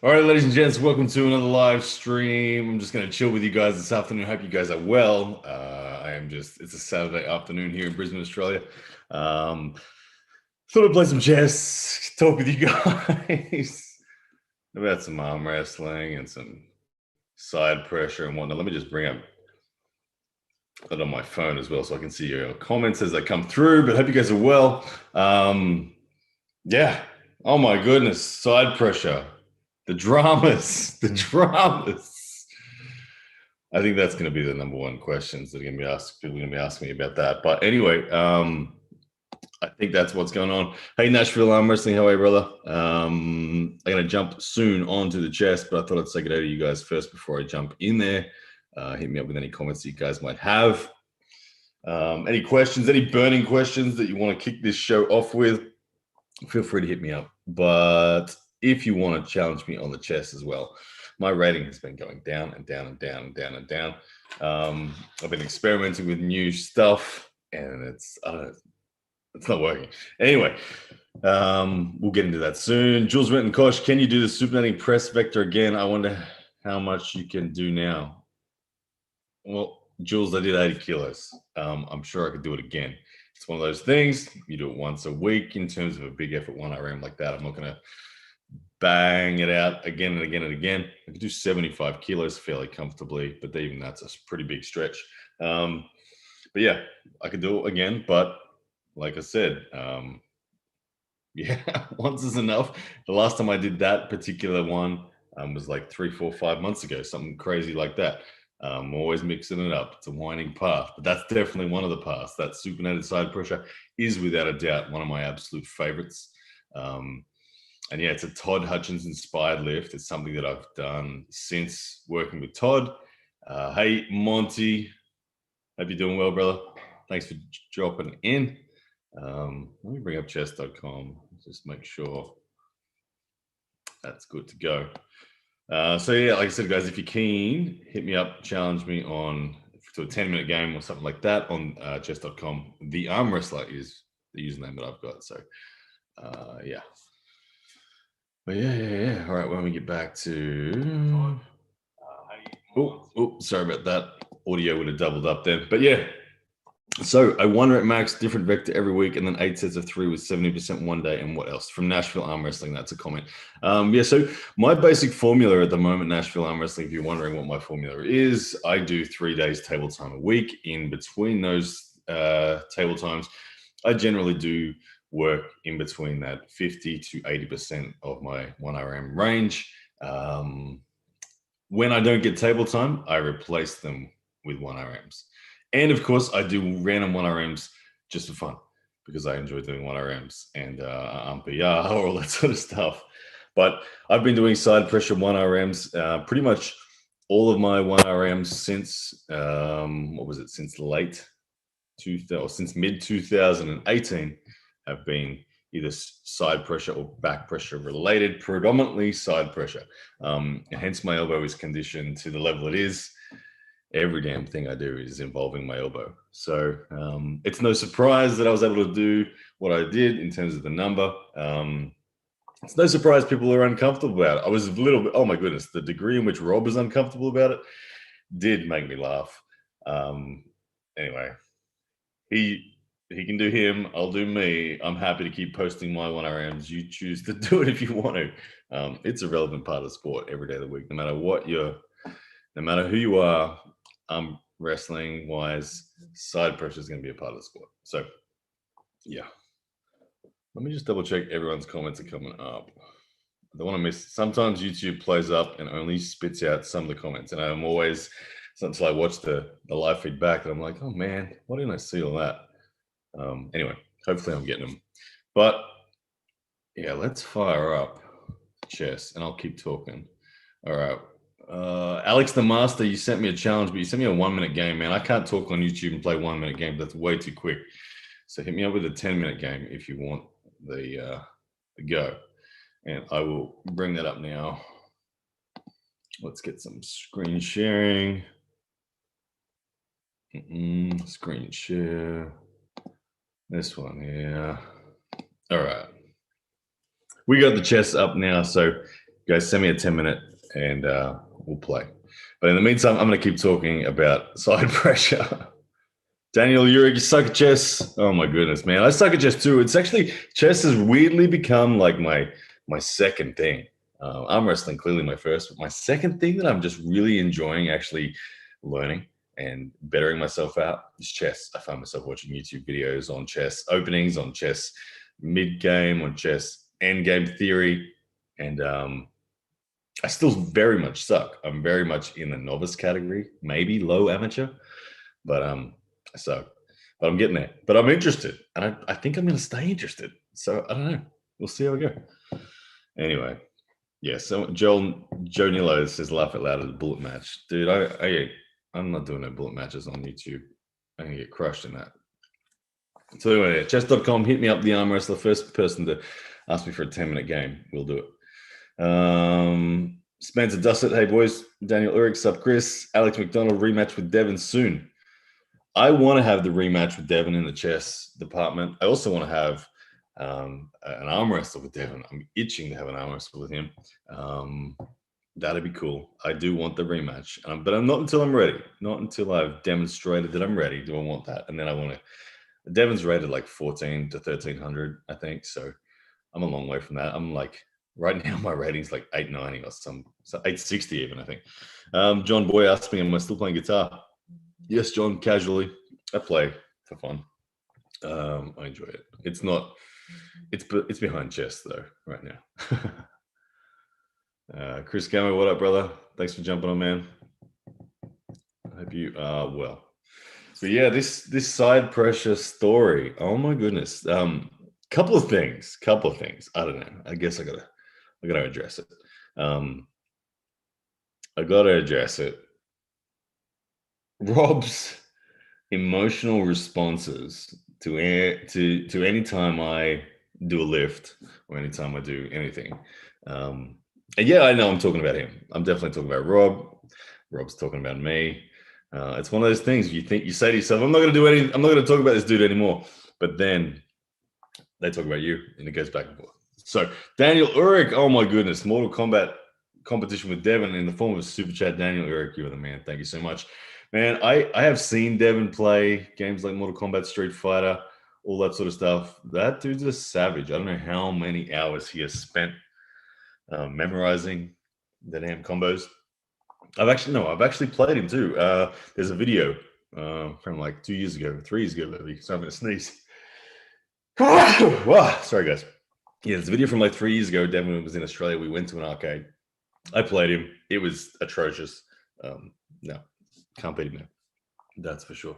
All right, ladies and gents, welcome to another live stream. I'm just going to chill with you guys this afternoon. Hope you guys are well. It's a Saturday afternoon here in Brisbane, Australia. Thought I'd play some chess, talk with you guys about some arm wrestling and some side pressure and whatnot. Let me just bring up that on my phone as well so I can see your comments as they come through, but hope you guys are well. Yeah. Oh my goodness. Side pressure. The dramas. The dramas. I think that's going to be the number one questions that are going to be asked. People are going to be asking me about that. But anyway, I think that's what's going on. Hey, Nashville Arm Wrestling. How are you, brother? I'm going to jump soon onto the chest, but I thought I'd say good day to you guys first before I jump in there. Hit me up with any comments that you guys might have. Any questions, any burning questions that you want to kick this show off with, feel free to hit me up. But if you want to challenge me on the chest as well, my rating has been going down and down and down and down and down. I've been experimenting with new stuff, and it's not working. Anyway, we'll get into that soon. Jules Renton Kosh, can you do the supinating press vector again? I wonder how much you can do now. Well, Jules, I did 80 kilos. I'm sure I could do it again. It's one of those things, you do it once a week in terms of a big effort 1RM like that. I'm not going to bang it out again and again and again. I could do 75 kilos fairly comfortably, but even that's a pretty big stretch. But yeah, I could do it again. But like I said, yeah, once is enough. The last time I did that particular one was like 3, 4, 5 months ago, something crazy like that. Always mixing it up. It's a winding path, but that's definitely one of the paths. That supinated side pressure is without a doubt one of my absolute favorites. And yeah, it's a Todd Hutchins inspired lift. It's something that I've done since working with Todd. Hey, Monty. Hope you're doing well, brother. Thanks for dropping in. Let me bring up chess.com. Just make sure that's good to go. So yeah, like I said, guys, if you're keen, hit me up, challenge me on to a 10-minute game or something like that on chess.com. The arm wrestler is the username that I've got. So yeah. But yeah. All right, when we get back to sorry about that. Audio would have doubled up there. But yeah. So a 1 rep max, different vector every week, and then 8 sets of 3 with 70% one day. And what else? From Nashville Arm Wrestling, that's a comment. Yeah, so my basic formula at the moment, Nashville Arm Wrestling, if you're wondering what my formula is, I do 3 days table time a week. In between those table times, I generally do work in between that 50 to 80% of my 1RM range. When I don't get table time, I replace them with 1RMs. And of course, I do random 1RMs just for fun because I enjoy doing 1RMs and PR, all that sort of stuff. But I've been doing side pressure 1RMs pretty much all of my 1RMs since, since late 2000 or since mid 2018 have been either side pressure or back pressure related, predominantly side pressure. And hence my elbow is conditioned to the level it is. Every damn thing I do is involving my elbow. So it's no surprise that I was able to do what I did in terms of the number. It's no surprise people are uncomfortable about it. I was a little bit, oh my goodness, the degree in which Rob was uncomfortable about it did make me laugh. Anyway, he can do him, I'll do me. I'm happy to keep posting my 1RMs. You choose to do it if you want to. It's a relevant part of the sport every day of the week, no matter who you are. Wrestling wise, side pressure is going to be a part of the sport. So yeah, let me just double check everyone's comments are coming up. I don't want to miss. Sometimes YouTube plays up and only spits out some of the comments, and I'm always, until I watch the live feedback, and I'm like, oh man, why didn't I see all that? Anyway, hopefully I'm getting them. But yeah, let's fire up chess, and I'll keep talking. All right. Alex the Master, you sent me a challenge, but you sent me a 1-minute game, man. I can't talk on YouTube and play 1-minute game. That's way too quick. So hit me up with a 10-minute game if you want the go. And I will bring that up now. Let's get some screen sharing. Screen share. This one here. All right. We got the chess up now. So Guys, send me a 10-minute and we'll play. But in the meantime, I'm going to keep talking about side pressure. Daniel Uric, you suck at chess. Oh my goodness, man. I suck at chess too. It's actually, chess has weirdly become like my second thing. Arm wrestling, clearly my first, but my second thing that I'm just really enjoying actually learning and bettering myself out is chess. I find myself watching YouTube videos on chess openings, on chess mid game, on chess end game theory. And I still very much suck. I'm very much in the novice category, maybe low amateur, but I suck. But I'm getting there. But I'm interested, and I think I'm going to stay interested. So I don't know. We'll see how we go. Anyway, yeah. So Joe Nilo says laugh out loud at the bullet match, dude. I'm not doing no bullet matches on YouTube. I'm gonna get crushed in that. So anyway, chess.com, hit me up, the arm wrestler. First person to ask me for a 10-minute game, we'll do it. Spencer Dussett, hey boys. Daniel Uric, sub Chris. Alex McDonald, rematch with Devin soon. I want to have the rematch with Devin in the chess department. I also want to have an arm wrestle with Devin. I'm itching to have an arm wrestle with him. That'd be cool. I do want the rematch, but I'm not until I'm ready. Not until I've demonstrated that I'm ready. Do I want that? And then I want to. Devin's rated like 14 to 1300, I think. So I'm a long way from that. I'm like right now my rating's like 890 or so 860 even, I think. John Boy asked me, am I still playing guitar? Yes, John, casually. I play for fun. I enjoy it. It's not. It's behind chess though right now. Chris Gamo, what up, brother? Thanks for jumping on, man. I hope you are well. So yeah, this side pressure story. Oh my goodness. Couple of things. I don't know. I guess I gotta address it. I gotta address it. Rob's emotional responses to any time I do a lift or anytime I do anything. And yeah, I know I'm talking about him. I'm definitely talking about Rob. Rob's talking about me. It's one of those things you say to yourself, I'm not going to talk about this dude anymore. But then they talk about you and it goes back and forth. So Daniel Uric, oh my goodness, Mortal Kombat competition with Devin in the form of a super chat. Daniel Uric, you're the man. Thank you so much. Man, I have seen Devin play games like Mortal Kombat, Street Fighter, all that sort of stuff. That dude's a savage. I don't know how many hours he has spent memorizing the damn combos. I've actually played him too. There's a video from like 3 years ago, maybe. So I'm going to sneeze. Wow, sorry, guys. Yeah, there's a video from like 3 years ago. Devin was in Australia. We went to an arcade. I played him. It was atrocious. No, can't beat him now. That's for sure.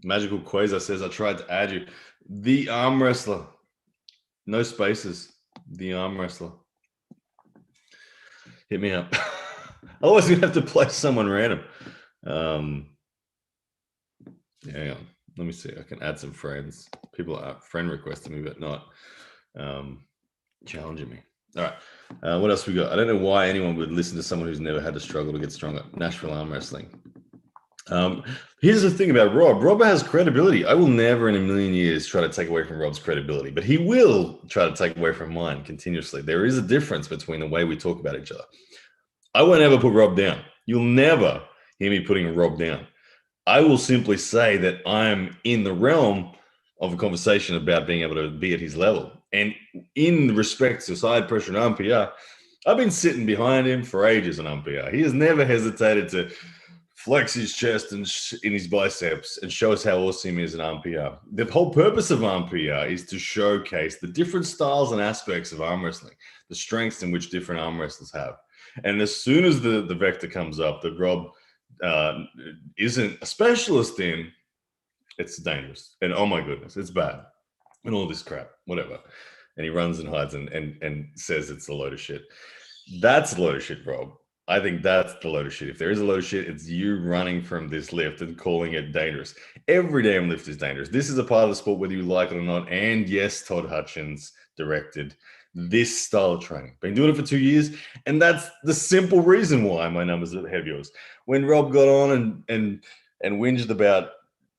Magical Quasar says, I tried to add you. The arm wrestler. No spaces. The arm wrestler. Hit me up. Otherwise, you have to play someone random. Hang on. Let me see. I can add some friends. People are friend requesting me, but not challenging me. All right. What else we got? I don't know why anyone would listen to someone who's never had to struggle to get stronger. Nashville arm wrestling. Here's the thing about Rob. Rob has credibility. I will never in a million years try to take away from Rob's credibility, but he will try to take away from mine continuously. There is a difference between the way we talk about each other. I won't ever put Rob down. You'll never hear me putting Rob down. I will simply say that I'm in the realm of a conversation about being able to be at his level. And in respect to side pressure and RPR, I've been sitting behind him for ages on RPR. He has never hesitated to flex his chest and in his biceps and show us how awesome he is in RPR. The whole purpose of RPR is to showcase the different styles and aspects of arm wrestling, the strengths in which different arm wrestlers have. And as soon as the vector comes up that Rob isn't a specialist in, it's dangerous. And oh my goodness, it's bad. And all this crap, whatever. And he runs and hides and says it's a load of shit. That's a load of shit, Rob. I think that's the load of shit. If there is a load of shit, it's you running from this lift and calling it dangerous. Every damn lift is dangerous. This is a part of the sport, whether you like it or not. And yes, Todd Hutchins directed this style of training. Been doing it for 2 years. And that's the simple reason why my numbers are heaviest. When Rob got on and whinged about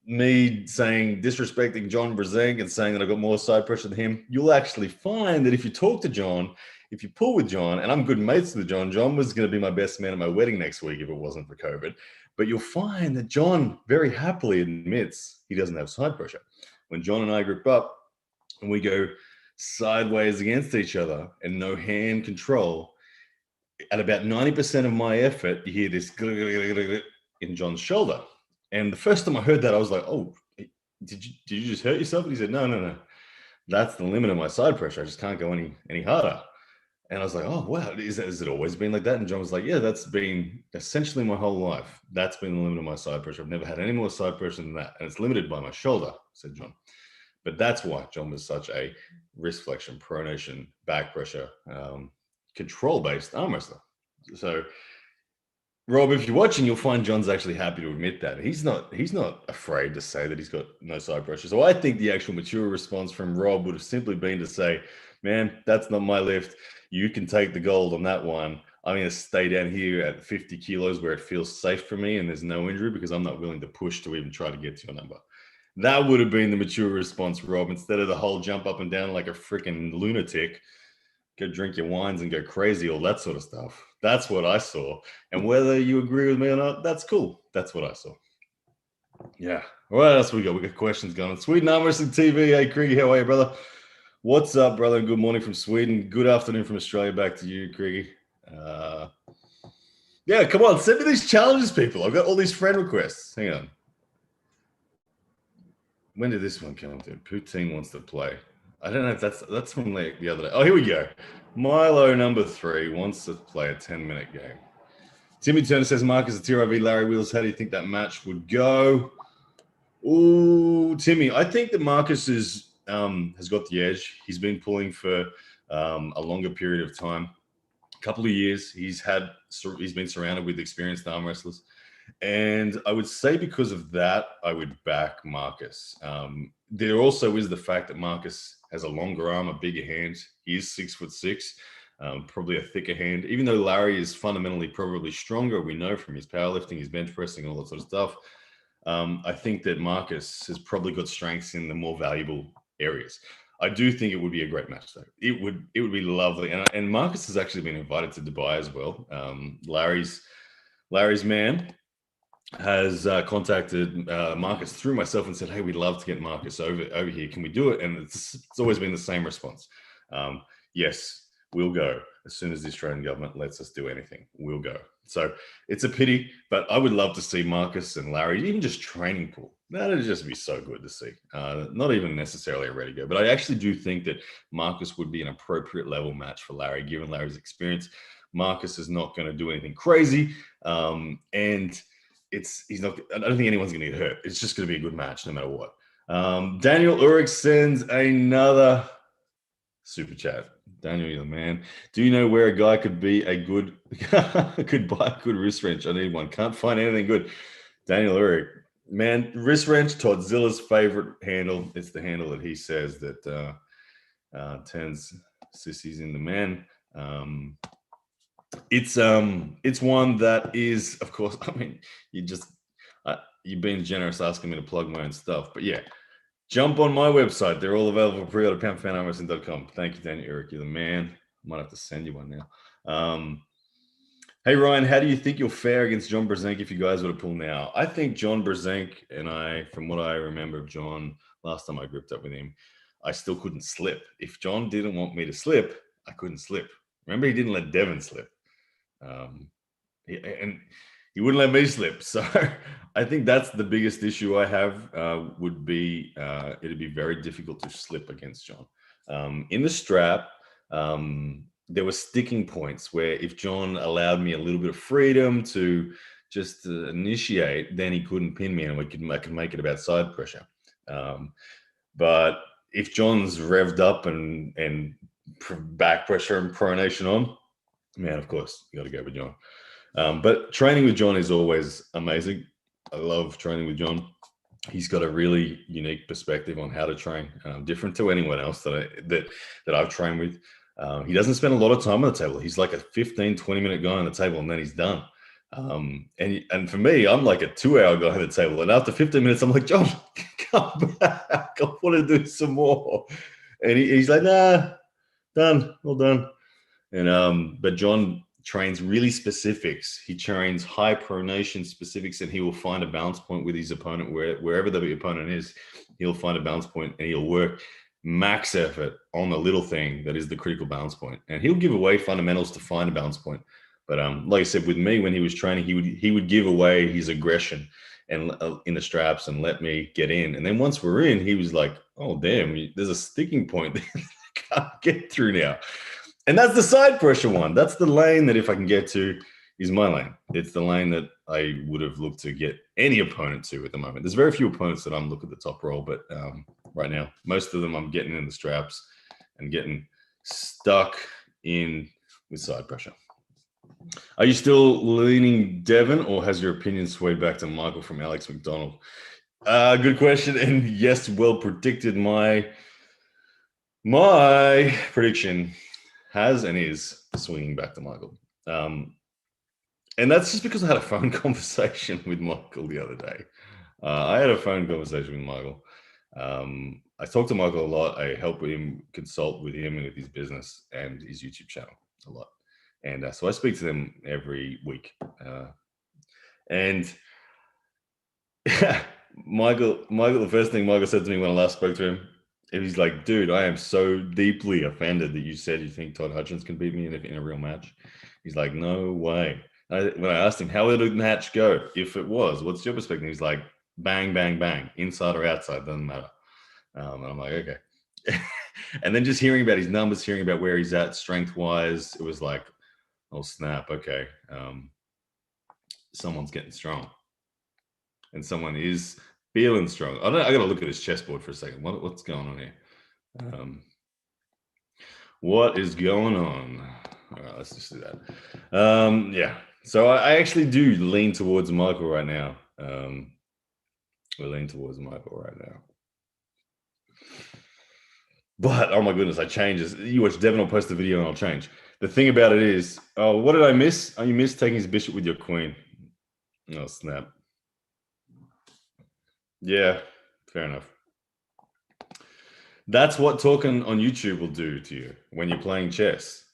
me saying, disrespecting John Brzenk and saying that I got more side pressure than him, you'll actually find that if you talk to John, if you pull with John, and I'm good mates with John, John was going to be my best man at my wedding next week if it wasn't for COVID. But you'll find that John very happily admits he doesn't have side pressure. When John and I group up and we go sideways against each other and no hand control, at about 90% of my effort, you hear this in John's shoulder. And the first time I heard that, I was like, oh, did you just hurt yourself? And he said, no. That's the limit of my side pressure. I just can't go any harder. And I was like, oh, wow, has it always been like that? And John was like, yeah, that's been essentially my whole life. That's been the limit of my side pressure. I've never had any more side pressure than that. And it's limited by my shoulder, said John. But that's why John was such a wrist flexion, pronation, back pressure, control-based arm wrestler. So, Rob, if you're watching, you'll find John's actually happy to admit that. He's not afraid to say that he's got no side pressure. So I think the actual mature response from Rob would have simply been to say, man, that's not my lift. You can take the gold on that one. I'm going to stay down here at 50 kilos where it feels safe for me and there's no injury because I'm not willing to push to even try to get to your number. That would have been the mature response, Rob, instead of the whole jump up and down like a freaking lunatic, go drink your wines and go crazy, all that sort of stuff. That's what I saw. And whether you agree with me or not, that's cool. That's what I saw. Yeah. What else we got? We got questions going on. Sweden Arm Wrestling TV. Hey, Craigie, how are you, brother? What's up, brother? Good morning from Sweden. Good afternoon from Australia. Back to you, Craigie. Yeah, come on. Send me these challenges, people. I've got all these friend requests. Hang on. When did this one come through? Poutine wants to play. I don't know if that's from the other day. Oh, here we go. Milo number 3 wants to play a 10-minute game. Timmy Turner says, Marcus Atira v. Larry Wheels. How do you think that match would go? Oh, Timmy, I think that Marcus has got the edge. He's been pulling for a longer period of time. A couple of years. He's been surrounded with experienced arm wrestlers. And I would say because of that, I would back Marcus. There also is the fact that Marcus has a longer arm, a bigger hand. He is 6'6", probably a thicker hand. Even though Larry is fundamentally probably stronger, we know from his powerlifting, his bench pressing, all that sort of stuff. I think that Marcus has probably got strengths in the more valuable areas. I do think it would be a great match, though. It would be lovely. And Marcus has actually been invited to Dubai as well. Larry's man has contacted Marcus through myself and said, hey, we'd love to get Marcus over here. Can we do it? And it's always been the same response. Yes, we'll go. As soon as the Australian government lets us do anything, we'll go. So it's a pity, but I would love to see Marcus and Larry, even just training pool. That'd just be so good to see. Not even necessarily a ready go, but I actually do think that Marcus would be an appropriate level match for Larry, given Larry's experience. Marcus is not going to do anything crazy. And he's not. I don't think anyone's going to get hurt. It's just going to be a good match no matter what. Daniel Ulrich sends another super chat. Daniel, you're the man. Do you know where a guy could be a good could buy a good wrist wrench? I need one. Can't find anything good. Daniel Ulrich, man, wrist wrench, Toddzilla's favorite handle. It's the handle that he says that turns sissies into men. It's one that is, of course, I mean, you've been generous asking me to plug my own stuff, but yeah, jump on my website. They're all available for pre-order, poundforpoundarmwrestling.com. Thank you, Daniel Eric. You're the man. I might have to send you one now. Hey, Ryan, how do you think you'll fare against John Brzenk if you guys were to pull now? I think John Brzenk and I, from what I remember of John, last time I grouped up with him, I still couldn't slip. If John didn't want me to slip, I couldn't slip. Remember, he didn't let Devin slip. And he wouldn't let me slip. So I think that's the biggest issue I have would be it'd be very difficult to slip against John. In the strap, there were sticking points where if John allowed me a little bit of freedom to just initiate, then he couldn't pin me and I could make it about side pressure. But if John's revved up and back pressure and pronation on, man, of course, you got to go with John. But training with John is always amazing. I love training with John. He's got a really unique perspective on how to train, different to anyone else that I've trained with. He doesn't spend a lot of time on the table. He's like a 15, 20-minute guy on the table, and then he's done. And for me, I'm like a 2-hour guy on the table. And after 15 minutes, I'm like, John, come back. I want to do some more. And he's like, nah, done, all done. And but John trains really specifics. He trains high pronation specifics, and he will find a balance point with his opponent wherever the opponent is. He'll find a balance point, and he'll work max effort on the little thing that is the critical balance point. And he'll give away fundamentals to find a balance point. But like I said, with me, when he was training, he would give away his aggression and in the straps and let me get in. And then once we're in, he was like, "Oh damn, there's a sticking point that I can't get through now." And that's the side pressure one. That's the lane that if I can get to is my lane. It's the lane that I would have looked to get any opponent to at the moment. There's very few opponents that I'm looking at the top roll, but right now, most of them I'm getting in the straps and getting stuck in with side pressure. Are you still leaning Devon, or has your opinion swayed back to Michael from Alex McDonald? Good question. And yes, well predicted. My prediction has and is swinging back to Michael. And that's just because I had a phone conversation with Michael the other day. I had a phone conversation with Michael. I talk to Michael a lot. I help him, consult with him and with his business and his YouTube channel a lot. And so I speak to them every week. And Michael, the first thing Michael said to me when I last spoke to him, he's like, "Dude, I am so deeply offended that you said you think Todd Hutchins can beat me in a real match." He's like, "No way." When I asked him, how would the match go if it was? What's your perspective? He's like, bang, bang, bang, inside or outside, doesn't matter. And I'm like, okay. And then just hearing about his numbers, hearing about where he's at strength-wise, it was like, oh, snap, okay. Someone's getting strong. And someone is feeling strong. I got to look at his chessboard for a second. What's going on here? What is going on? All right, let's just do that. Yeah. So I actually do lean towards Michael right now. We lean towards Michael right now. But oh my goodness, I change this. You watch Devon will post the video and I'll change. The thing about it is, oh, what did I miss? Oh, you missed taking his bishop with your queen. Oh, snap. Yeah, fair enough. That's what talking on YouTube will do to you when you're playing chess.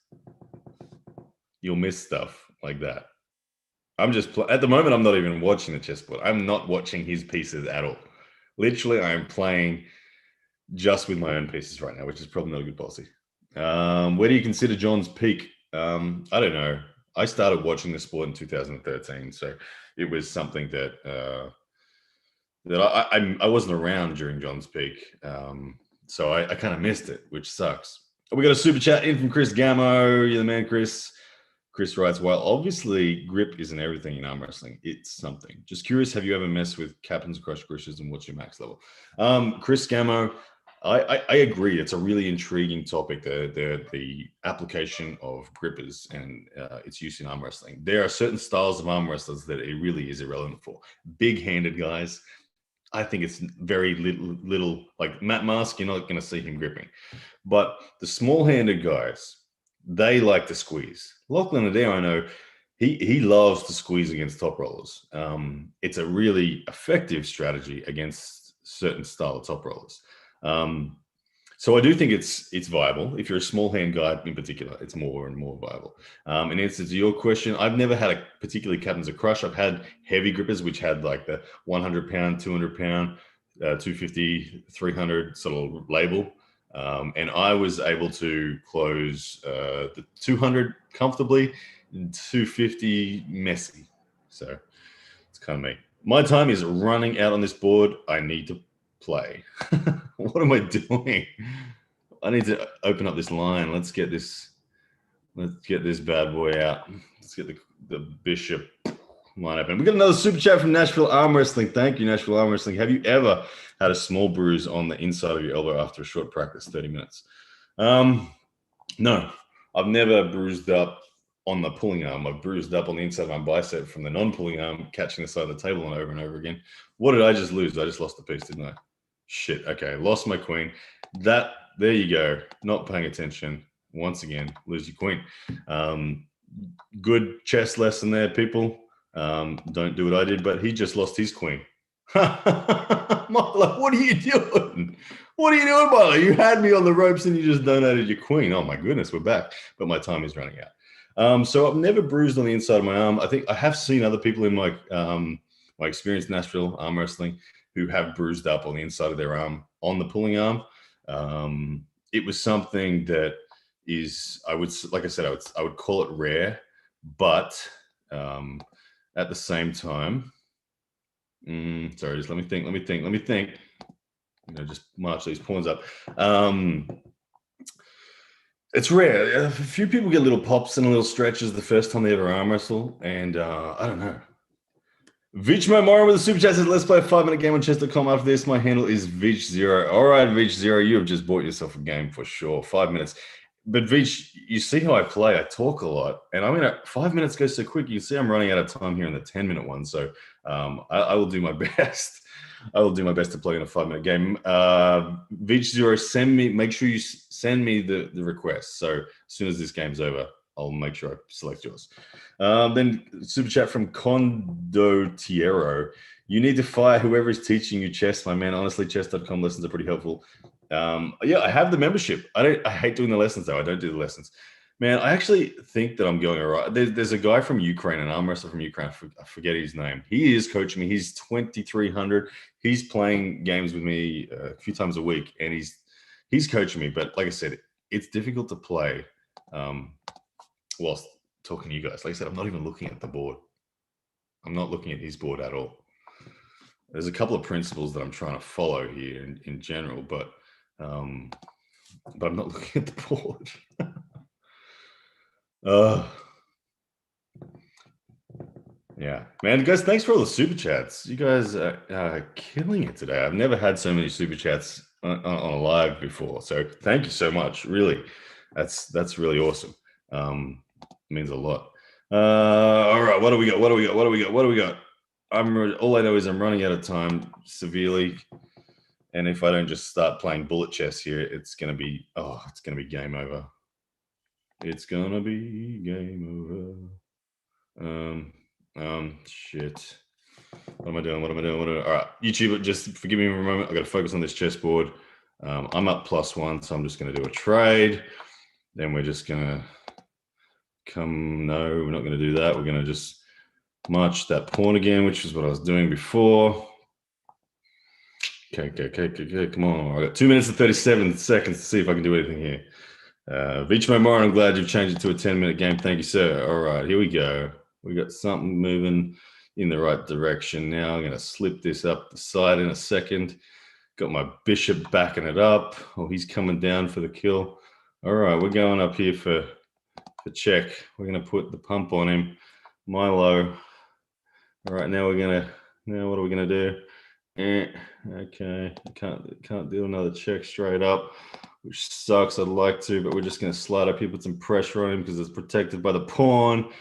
You'll miss stuff like that. I'm just at the moment, I'm not even watching the chessboard. I'm not watching his pieces at all. Literally, I'm playing just with my own pieces right now, which is probably not a good policy. Where do you consider John's peak? I don't know. I started watching the sport in 2013, so it was something that I wasn't around during John's peak, so I kind of missed it, which sucks. We got a super chat in from Chris Gammo. You're the man, Chris. Chris writes, while obviously grip isn't everything in arm wrestling, it's something. Just curious, have you ever messed with captains, crush grishers, and what's your max level? Chris Gammo, I agree. It's a really intriguing topic, the application of grippers and its use in arm wrestling. There are certain styles of arm wrestlers that it really is irrelevant for. Big-handed guys, I think it's very little like Matt Mask, you're not going to see him gripping. But the small-handed guys, they like to squeeze. Lachlan Adair, I know, he loves to squeeze against top rollers. It's a really effective strategy against certain style of top rollers. So I do think it's viable. If you're a small hand guy in particular, it's more and more viable. In answer to your question, I've never had a particularly captains of crush. I've had heavy grippers, which had like the 100 pound, 200 pound, 250, 300 sort of label. And I was able to close the 200 comfortably, 250 messy. So it's kind of me. My time is running out on this board. I need to play. What am I doing? I need to open up this line. Let's get this bad boy out. Let's get the bishop line open. We got another super chat from Nashville Arm Wrestling. Thank you, Nashville Arm Wrestling. Have you ever had a small bruise on the inside of your elbow after a short practice, 30 minutes? No, I've never bruised up on the pulling arm. I've bruised up on the inside of my bicep from the non-pulling arm, catching the side of the table and over again. What did I just lose? I just lost the piece, didn't I? Shit. Okay, lost my queen. There you go. Not paying attention. Once again, lose your queen. Good chess lesson there, people. Don't do what I did, but he just lost his queen. Milo, what are you doing? What are you doing, Milo? You had me on the ropes and you just donated your queen. Oh my goodness, we're back. But my time is running out. So I've never bruised on the inside of my arm. I think I have seen other people in my experience in Nashville arm wrestling who have bruised up on the inside of their arm on the pulling arm. It was something that is, I would, like I said, I would call it rare, but at the same time, sorry, just let me think. Just march these pawns up. It's rare. A few people get little pops and little stretches the first time they ever arm wrestle, and I don't know. Vich Moran with a super chat says, let's play a 5-minute game on chess.com after this. My handle is Vich0. All right, Vich0, you have just bought yourself a game for sure. 5 minutes. But Vich, you see how I play. I talk a lot. And 5 minutes goes so quick. You see I'm running out of time here in the 10-minute one. So I will do my best. I will do my best to play in a 5-minute game. Vich0, make sure you send me the request. So as soon as this game's over, I'll make sure I select yours. Then super chat from Condotiero. You need to fire whoever is teaching you chess, my man. Honestly, chess.com lessons are pretty helpful. Yeah, I have the membership. I hate doing the lessons though. I don't do the lessons. Man, I actually think that I'm going all right. There's a guy from Ukraine, an arm wrestler from Ukraine. I forget his name. He is coaching me. He's 2,300. He's playing games with me a few times a week, and he's coaching me. But like I said, it's difficult to play whilst talking to you guys. Like I said, I'm not even looking at the board. I'm not looking at his board at all. There's a couple of principles that I'm trying to follow here in general, but I'm not looking at the board. Yeah, man, guys, thanks for all the super chats. You guys are killing it today. I've never had so many super chats on a live before, so thank you so much. Really, that's really awesome. It means a lot. All right, what do we got? All I know is I'm running out of time severely, and if I don't just start playing bullet chess here, it's gonna be game over. It's gonna be game over. Shit. What am I doing? All right, YouTube, just forgive me for a moment. I got to focus on this chessboard. I'm up +1, so I'm just going to do a trade. Then we're just going to no, we're not going to do that. We're going to just march that pawn again, which is what I was doing before. Okay. Come on. I got 2 minutes and 37 seconds to see if I can do anything here. Vich Moran, I'm glad you've changed it to a 10-minute game. Thank you, sir. All right, here we go. We got something moving in the right direction now. I'm going to slip this up the side in a second. Got my bishop backing it up. Oh, he's coming down for the kill. All right, we're going up here for check. We're going to put the pump on him. Milo. All right, now what are we going to do? Okay, can't do another check straight up, which sucks. I'd like to, but we're just going to slide up here, put some pressure on him because it's protected by the pawn.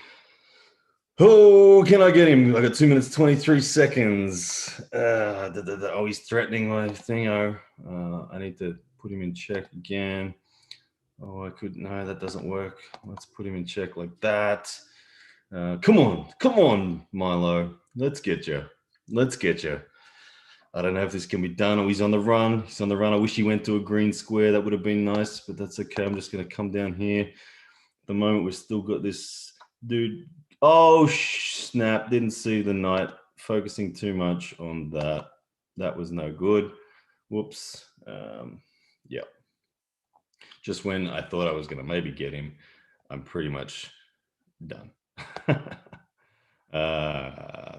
Oh, can I get him? I got 2 minutes, 23 seconds. Oh, he's threatening my thing. I need to put him in check again. Oh, no, that doesn't work. Let's put him in check like that. Come on, Milo. Let's get you. I don't know if this can be done. Oh, he's on the run. I wish he went to a green square. That would have been nice, but that's okay. I'm just going to come down here. At the moment, we've still got this dude. Oh, snap. Didn't see the knight. Focusing too much on that. That was no good. Whoops. Yeah. Just when I thought I was going to maybe get him, I'm pretty much done.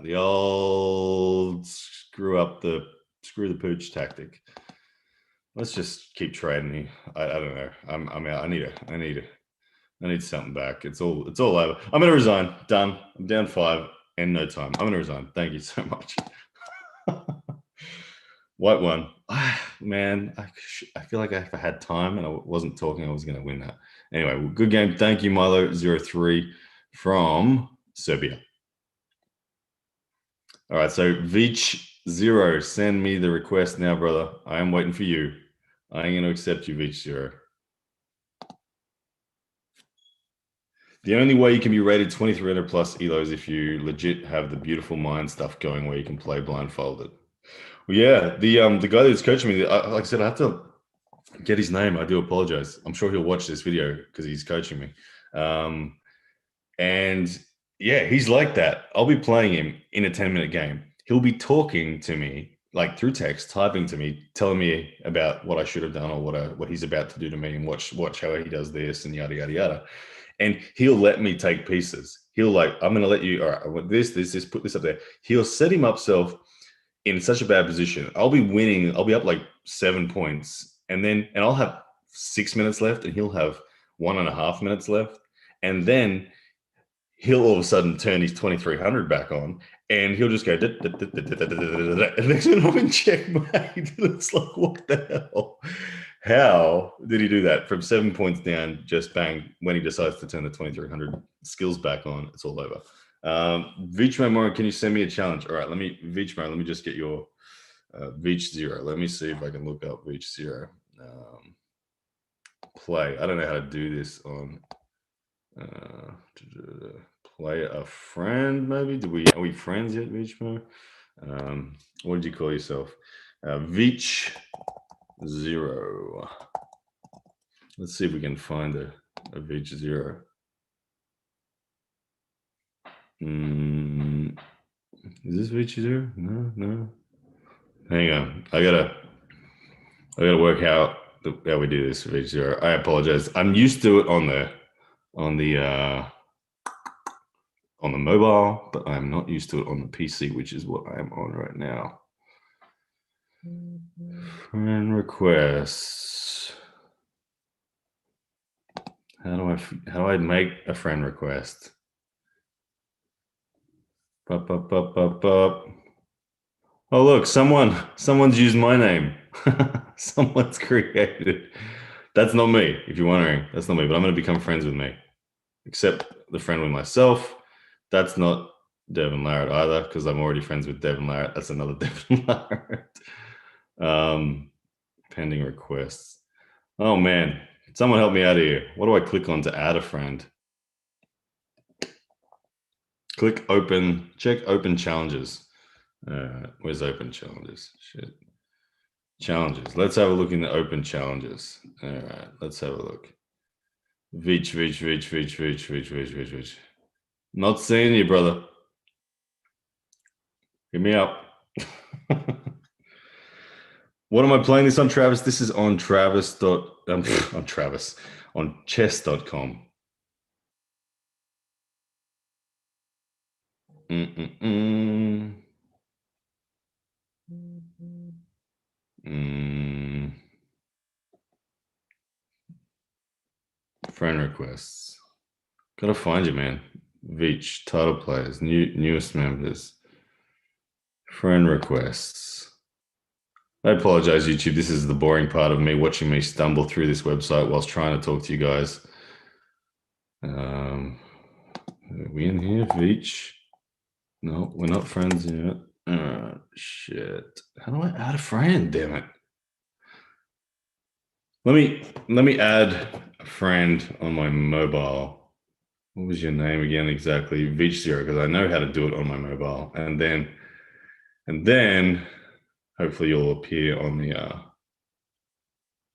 The old screw the pooch tactic. Let's just keep trading. I don't know. I'm out. I need something back. It's all over. I'm gonna resign. Done. I'm down 5 and no time. I'm gonna resign. Thank you so much. White one. Man, I feel like if I had time and I wasn't talking, I was gonna win that. Anyway, well, good game. Thank you, Milo03 from Serbia. All right, so Vich0, send me the request now, brother. I am waiting for you. I ain't going to accept you, Vich0. The only way you can be rated 2300 plus ELO is if you legit have the beautiful mind stuff going where you can play blindfolded. Well, yeah, the guy that's coaching me, like I said, I have to get his name. I do apologize. I'm sure he'll watch this video because he's coaching me. Um, and yeah, he's like that. I'll be playing him in a 10-minute game. He'll be talking to me like through text, typing to me, telling me about what I should have done or what he's about to do to me, and watch how he does this and yada yada yada. And he'll let me take pieces. He'll like, I'm gonna let you. All right, I want this, put this up there. He'll set himself in such a bad position. I'll be winning. I'll be up like 7 points, and I'll have 6 minutes left, and he'll have 1.5 minutes left, and then he'll all of a sudden turn his 2300 back on, and he'll just go, and then I'm in checkmate. It's like, what the hell? How did he do that from 7 points down? Just bang, when he decides to turn the 2300 skills back on, it's all over. Vichmo Moran, can you send me a challenge? All right, let me just get your Vich Zero. Let me see if I can look up Vich Zero. Play. I don't know how to do this on play a friend, maybe. Are we friends yet, Vichmo? What did you call yourself? Vich Zero. Let's see if we can find a Vich Zero. Is this Vich Zero? No. Hang on. I gotta work out how we do this Vich Zero. I apologize. I'm used to it on the mobile, but I'm not used to it on the PC, which is what I'm on right now. Friend requests. How do I make a friend request? Bup, bup, bup, bup, bup. Oh, look, someone's used my name. Someone's created. That's not me, if you're wondering. That's not me, but I'm going to become friends with me. Except the friend with myself. That's not Devin Larratt either, because I'm already friends with Devin Larratt. That's another Devin Larratt. Pending requests. Oh, man. Someone help me out here. What do I click on to add a friend? Click open, check open challenges. Where's open challenges? Shit. Challenges. Let's have a look in the open challenges. All right, let's have a look. Vich. Not seeing you, brother. Hit me up. What am I playing this on, Travis? This is on on chess.com. Friend requests. Gotta find you, man. Vich, title players, newest members. Friend requests. I apologize, YouTube. This is the boring part of me watching me stumble through this website whilst trying to talk to you guys. Are we in here, Vich? No, we're not friends yet. Shit. How do I add a friend? Damn it. Let me add a friend on my mobile. What was your name again exactly? Vich Zero, because I know how to do it on my mobile. And then hopefully you'll appear on the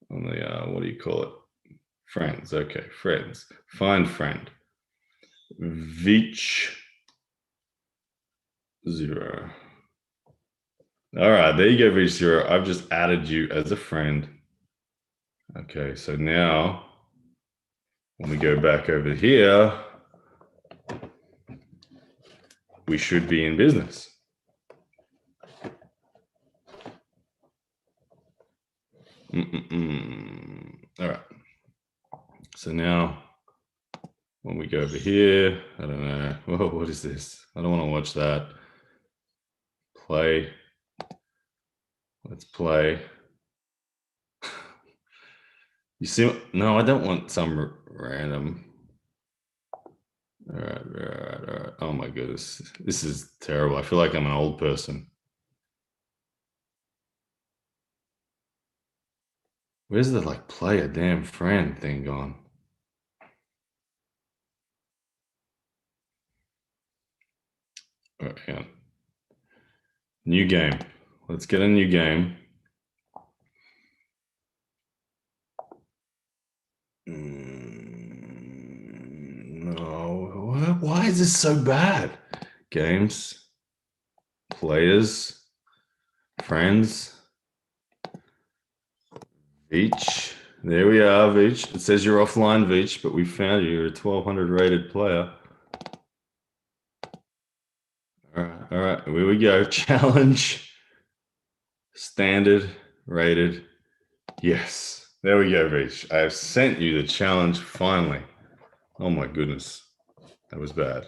what do you call it? Friends. Okay, friends. Find friend. Vich Zero. All right, there you go, Vich Zero. I've just added you as a friend. Okay, so now when we go back over here, we should be in business. All right. So now when we go over here, I don't know. Whoa, what is this? I don't want to watch that. Play. Let's play. You see? No, I don't want some random. All right. Oh my goodness. This is terrible. I feel like I'm an old person. Where's the like play a damn friend thing gone? All right, hang on. New game. Let's get a new game. No, why is this so bad? Games, players, friends, Veach. There we are, Veach. It says you're offline, Veach, but we found you. You're a 1200 rated player. All right, here we go. Challenge, standard, rated. Yes, there we go, Veach. I have sent you the challenge finally. Oh my goodness, that was bad.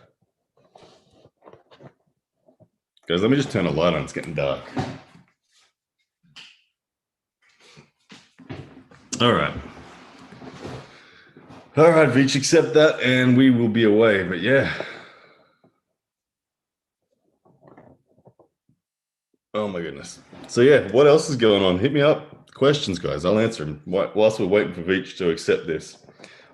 Guys, let me just turn the light on. It's getting dark. All right. All right, Veach, accept that, and we will be away. But yeah. Oh my goodness. So yeah, what else is going on? Hit me up. Questions, guys. I'll answer them whilst we're waiting for Veach to accept this.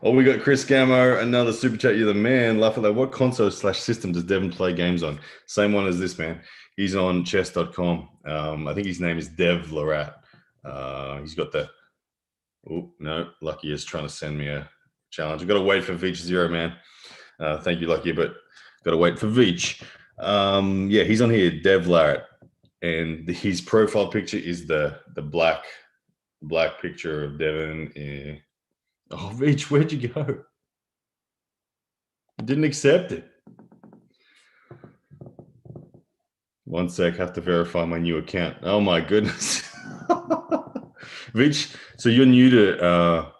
Oh, we got Chris Gammo, another super chat. You're the man. Lafayette, what console/system does Devin play games on? Same one as this, man. He's on chess.com. I think his name is Dev Larat. He's got the. Oh, no. Lucky is trying to send me a challenge. I've got to wait for Veach Zero, man. Thank you, Lucky, but got to wait for Veach. Yeah, he's on here, Dev Larat. And his profile picture is the black picture of Devin. Oh, Veach, where'd you go? You didn't accept it. One sec, have to verify my new account. Oh my goodness. Veach, so you're new to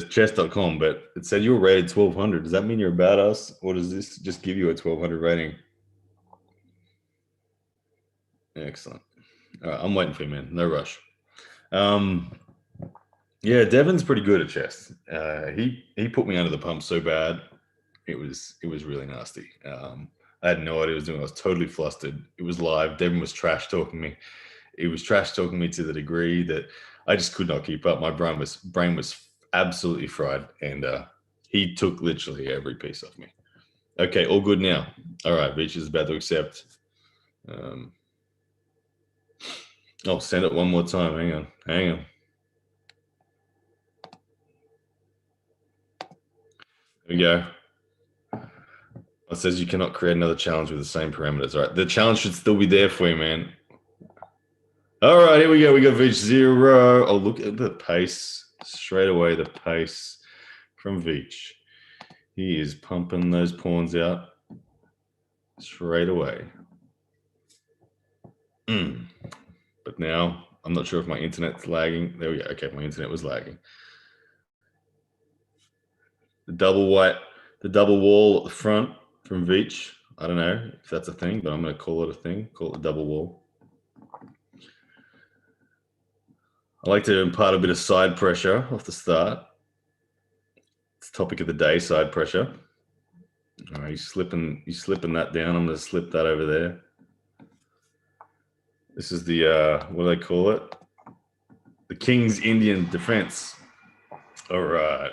chess.com, but it said you were rated 1200. Does that mean you're a badass, or does this just give you a 1200 rating? Excellent. All right, I'm waiting for you, man. No rush. Yeah, Devin's pretty good at chess. He put me under the pump so bad. It was really nasty. I had no idea what I was doing. I was totally flustered. It was live. Devin was trash talking me. He was trash talking me to the degree that I just could not keep up. My brain was absolutely fried, and he took literally every piece of me. Okay, all good now. All right, Veach is about to accept. I'll send it one more time. Hang on. There we go. It says you cannot create another challenge with the same parameters. All right, the challenge should still be there for you, man. All right, here we go. We got Veach Zero. Oh, look at the pace. Straight away, the pace from Veach. He is pumping those pawns out straight away. But now, I'm not sure if my internet's lagging. There we go. Okay, my internet was lagging. The double wall at the front from Veach. I don't know if that's a thing, but I'm going to call it a thing. Call it the double wall. I like to impart a bit of side pressure off the start. It's topic of the day, side pressure. All right, he's slipping that down. I'm going to slip that over there. This is the, what do they call it? The King's Indian defense. All right.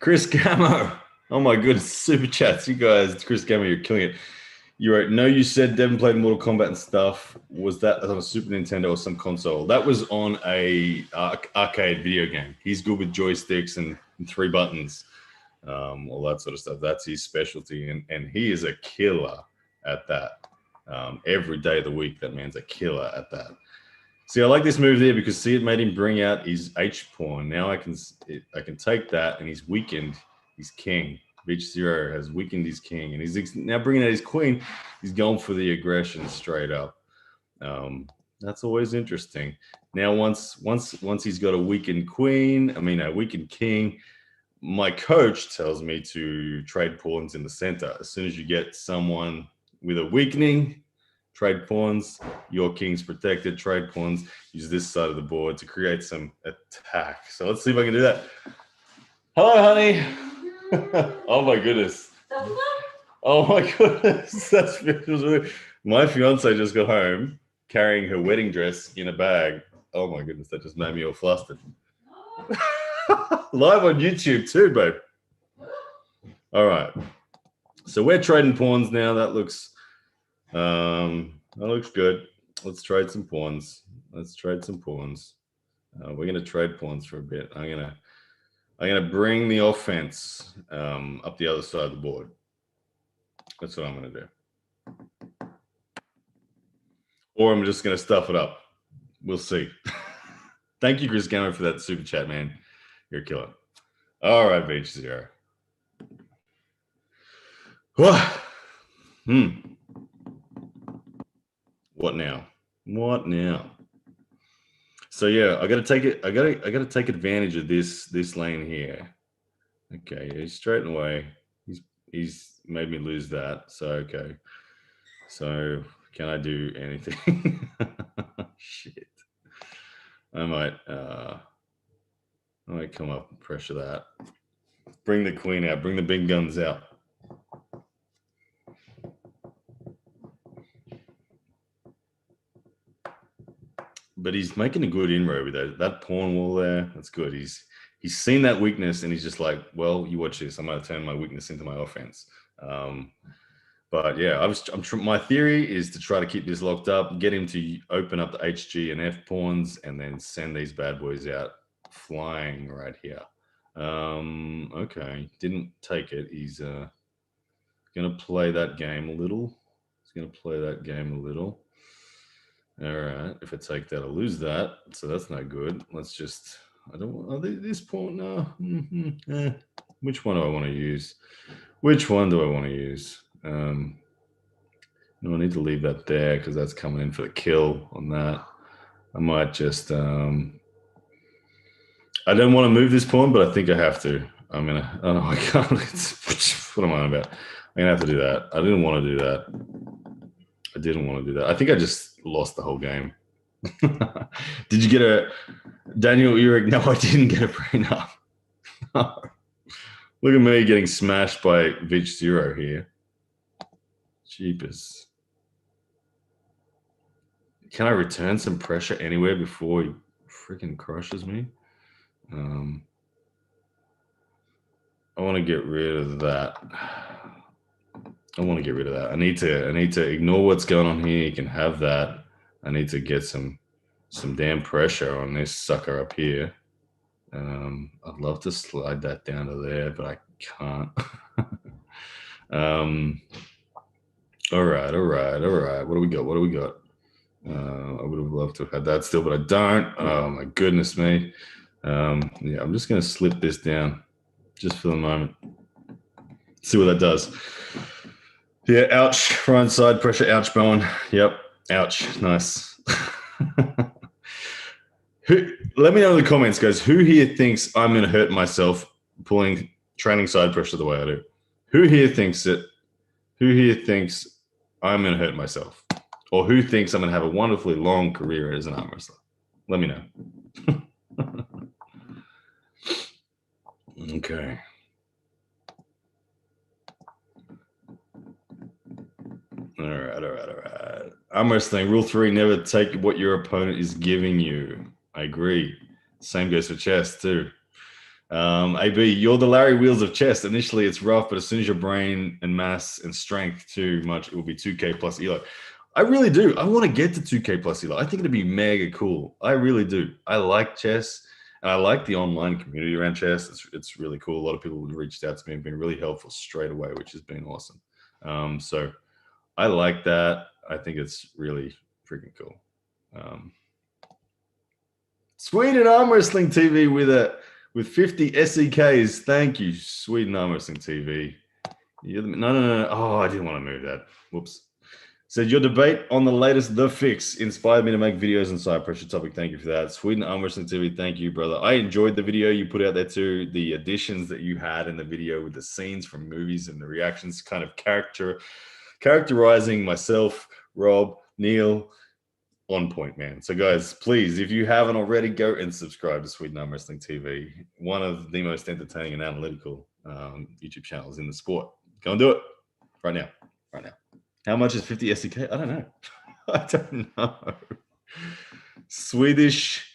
Chris Gammo. Oh my goodness, super chats. You guys, Chris Gammo, you're killing it. You're right. No, you said Devin played Mortal Kombat and stuff. Was that on a Super Nintendo or some console? That was on a arcade video game. He's good with joysticks and 3 buttons, all that sort of stuff. That's his specialty, and he is a killer at that. Every day of the week, that man's a killer at that. See, I like this move there because see, it made him bring out his H pawn. Now I can take that, and he's weakened his king. Veach Zero has weakened his king, and he's now bringing out his queen. He's going for the aggression straight up. That's always interesting. Now, once he's got a weakened queen, a weakened king, my coach tells me to trade pawns in the center. As soon as you get someone with a weakening, trade pawns. Your king's protected. Trade pawns. Use this side of the board to create some attack. So let's see if I can do that. Hello, honey. Oh my goodness. Oh my goodness. That's really. My fiance just got home carrying her wedding dress in a bag. Oh my goodness, that just made me all flustered. Live on YouTube too, babe. All right. So we're trading pawns now. That looks That looks good. Let's trade some pawns. We're gonna trade pawns for a bit. I'm gonna bring the offense up the other side of the board. That's what I'm gonna do. Or I'm just gonna stuff it up. We'll see. Thank you, Chris Gammer, for that super chat, man. You're a killer. All right, H0. What now? What now? So yeah, I gotta take advantage of this lane here. Okay, he's straight away. He's made me lose that. So okay. So can I do anything? Shit. I might come up and pressure that. Bring the queen out, bring the big guns out. But he's making a good inroad with that pawn wall there. That's good. He's seen that weakness and he's just like, well, you watch this. I'm going to turn my weakness into my offense. But yeah, my theory is to try to keep this locked up, get him to open up the HG and F pawns, and then send these bad boys out flying right here. Okay, didn't take it. He's going to play that game a little. All right, if I take that, I'll lose that. So that's not good. Let's just, I don't want, this pawn, no. Which one do I want to use? No, I need to leave that there because that's coming in for the kill on that. I might just, I don't want to move this pawn, but I think I have to. I can't. What am I on about? I'm gonna have to do that. I didn't want to do that. I think I just lost the whole game. Did you get a Daniel Uric? No, I didn't get a prenup. Look at me getting smashed by Vich Zero here. Jeepers. Can I return some pressure anywhere before he freaking crushes me? I want to get rid of that. I need to ignore what's going on here. You can have that. I need to get some damn pressure on this sucker up here. I'd love to slide that down to there, but I can't. All right. What do we got? I would have loved to have had that still, but I don't. Oh my goodness me. Yeah, I'm just gonna slip this down just for the moment. See what that does. Yeah, ouch. Front side pressure, ouch, Bowen. Yep, ouch. Nice. Let me know in the comments, guys, who here thinks I'm going to hurt myself training side pressure the way I do? Who here thinks I'm going to hurt myself? Or who thinks I'm going to have a wonderfully long career as an arm wrestler? Let me know. Okay. All right. Arm wrestling, rule 3, never take what your opponent is giving you. I agree. Same goes for chess too. AB, you're the Larry Wheels of chess. Initially, it's rough, but as soon as your brain and mass and strength too much, it will be 2K plus ELO. I really do. I want to get to 2K plus ELO. I think it'd be mega cool. I really do. I like chess, and I like the online community around chess. It's really cool. A lot of people have reached out to me and been really helpful straight away, which has been awesome. So I like that. I think it's really freaking cool. Sweden Arm Wrestling TV with 50 SEKs. Thank you, Sweden Arm Wrestling TV. No. Oh, I didn't want to move that. Whoops. Said your debate on the latest The Fix inspired me to make videos on side pressure topic. Thank you for that. Sweden Arm Wrestling TV. Thank you, brother. I enjoyed the video you put out there too. The additions that you had in the video with the scenes from movies and the reactions, kind of characterizing myself, Rob, Neil. On point, man. So guys, please, if you haven't already, go and subscribe to Sweden Arm Wrestling TV, one of the most entertaining and analytical YouTube channels in the sport. Go and do it right now. How much is 50 SEK? I don't know. I don't know. Swedish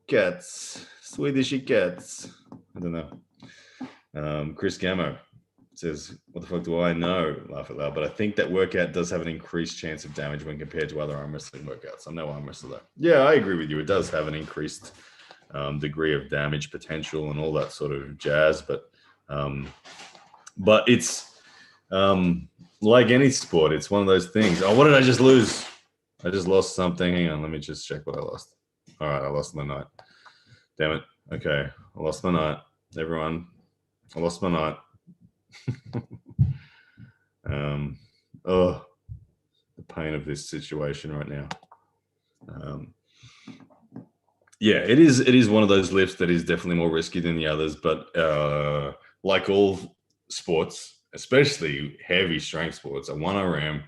gets. I don't know. Chris Gammo. says, what the fuck do I know? Laugh out loud. But I think that workout does have an increased chance of damage when compared to other arm wrestling workouts. I'm no arm wrestler though. Yeah, I agree with you. It does have an increased degree of damage potential and all that sort of jazz. But it's like any sport. It's one of those things. Oh, what did I just lose? I just lost something. Hang on. Let me just check what I lost. All right. I lost my night. Damn it. Okay. I lost my night. Everyone. I lost my night. The pain of this situation right now. Yeah, it is one of those lifts that is definitely more risky than the others, but like all sports, especially heavy strength sports, a 1RM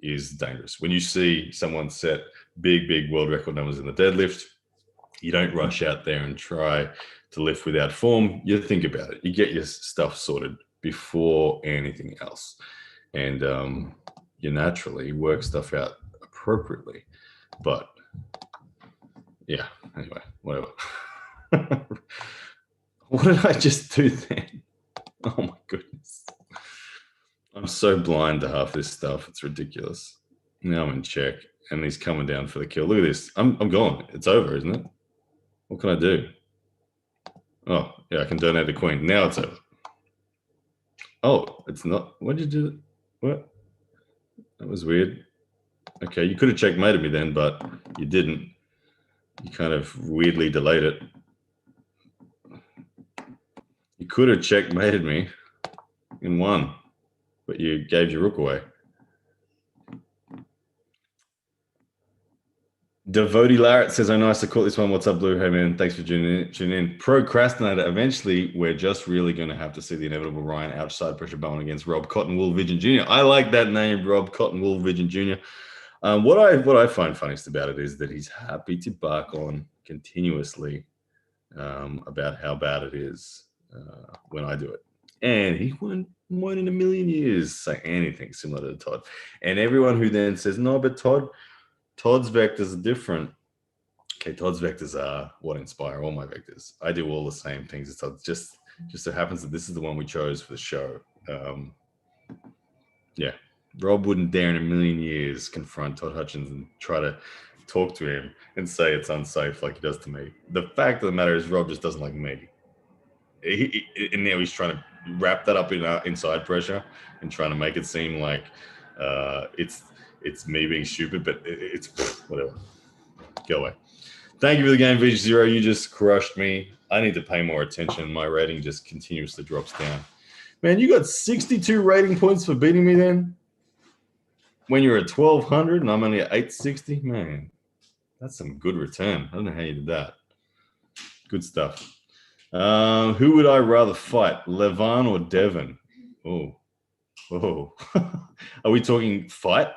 is dangerous. When you see someone set big world record numbers in the deadlift, you don't rush out there and try to lift without form. You think about it. You get your stuff sorted before anything else. And you naturally work stuff out appropriately. But yeah, anyway, whatever. What did I just do then? Oh my goodness. I'm so blind to half this stuff. It's ridiculous. Now I'm in check and he's coming down for the kill. Look at this. I'm gone. It's over, isn't it? What can I do? Oh, yeah, I can donate to Queen. Now it's over. Oh, it's not. What did you do? What? That was weird. Okay, you could have checkmated me then, but you didn't. You kind of weirdly delayed it. You could have checkmated me and won, but you gave your rook away. Devotee Larrett says, "Oh, nice to call this one. What's up, Blue? Hey, man, thanks for tuning in. Procrastinator. Eventually, we're just really going to have to see the inevitable Ryan outside pressure bone against Rob Cottonwool Vigent Jr. I like that name, Rob Cottonwool Vigent Jr. What I find funniest about it is that he's happy to bark on continuously about how bad it is when I do it. And he won't in a million years say anything similar to Todd. And everyone who then says, no, but Todd's vectors are different. Okay, Todd's vectors are what inspire all my vectors. I do all the same things as Todd. Just so happens that this is the one we chose for the show. Yeah, Rob wouldn't dare in a million years confront Todd Hutchins and try to talk to him and say it's unsafe like he does to me. The fact of the matter is Rob just doesn't like me. And now he's trying to wrap that up in inside pressure and trying to make it seem like it's me being stupid, but it's whatever. Go away. Thank you for the game, VG0. You just crushed me. I need to pay more attention. My rating just continuously drops down. Man, you got 62 rating points for beating me then? When you're at 1,200 and I'm only at 860? Man, that's some good return. I don't know how you did that. Good stuff. Who would I rather fight, Levan or Devon? Oh. Are we talking fight?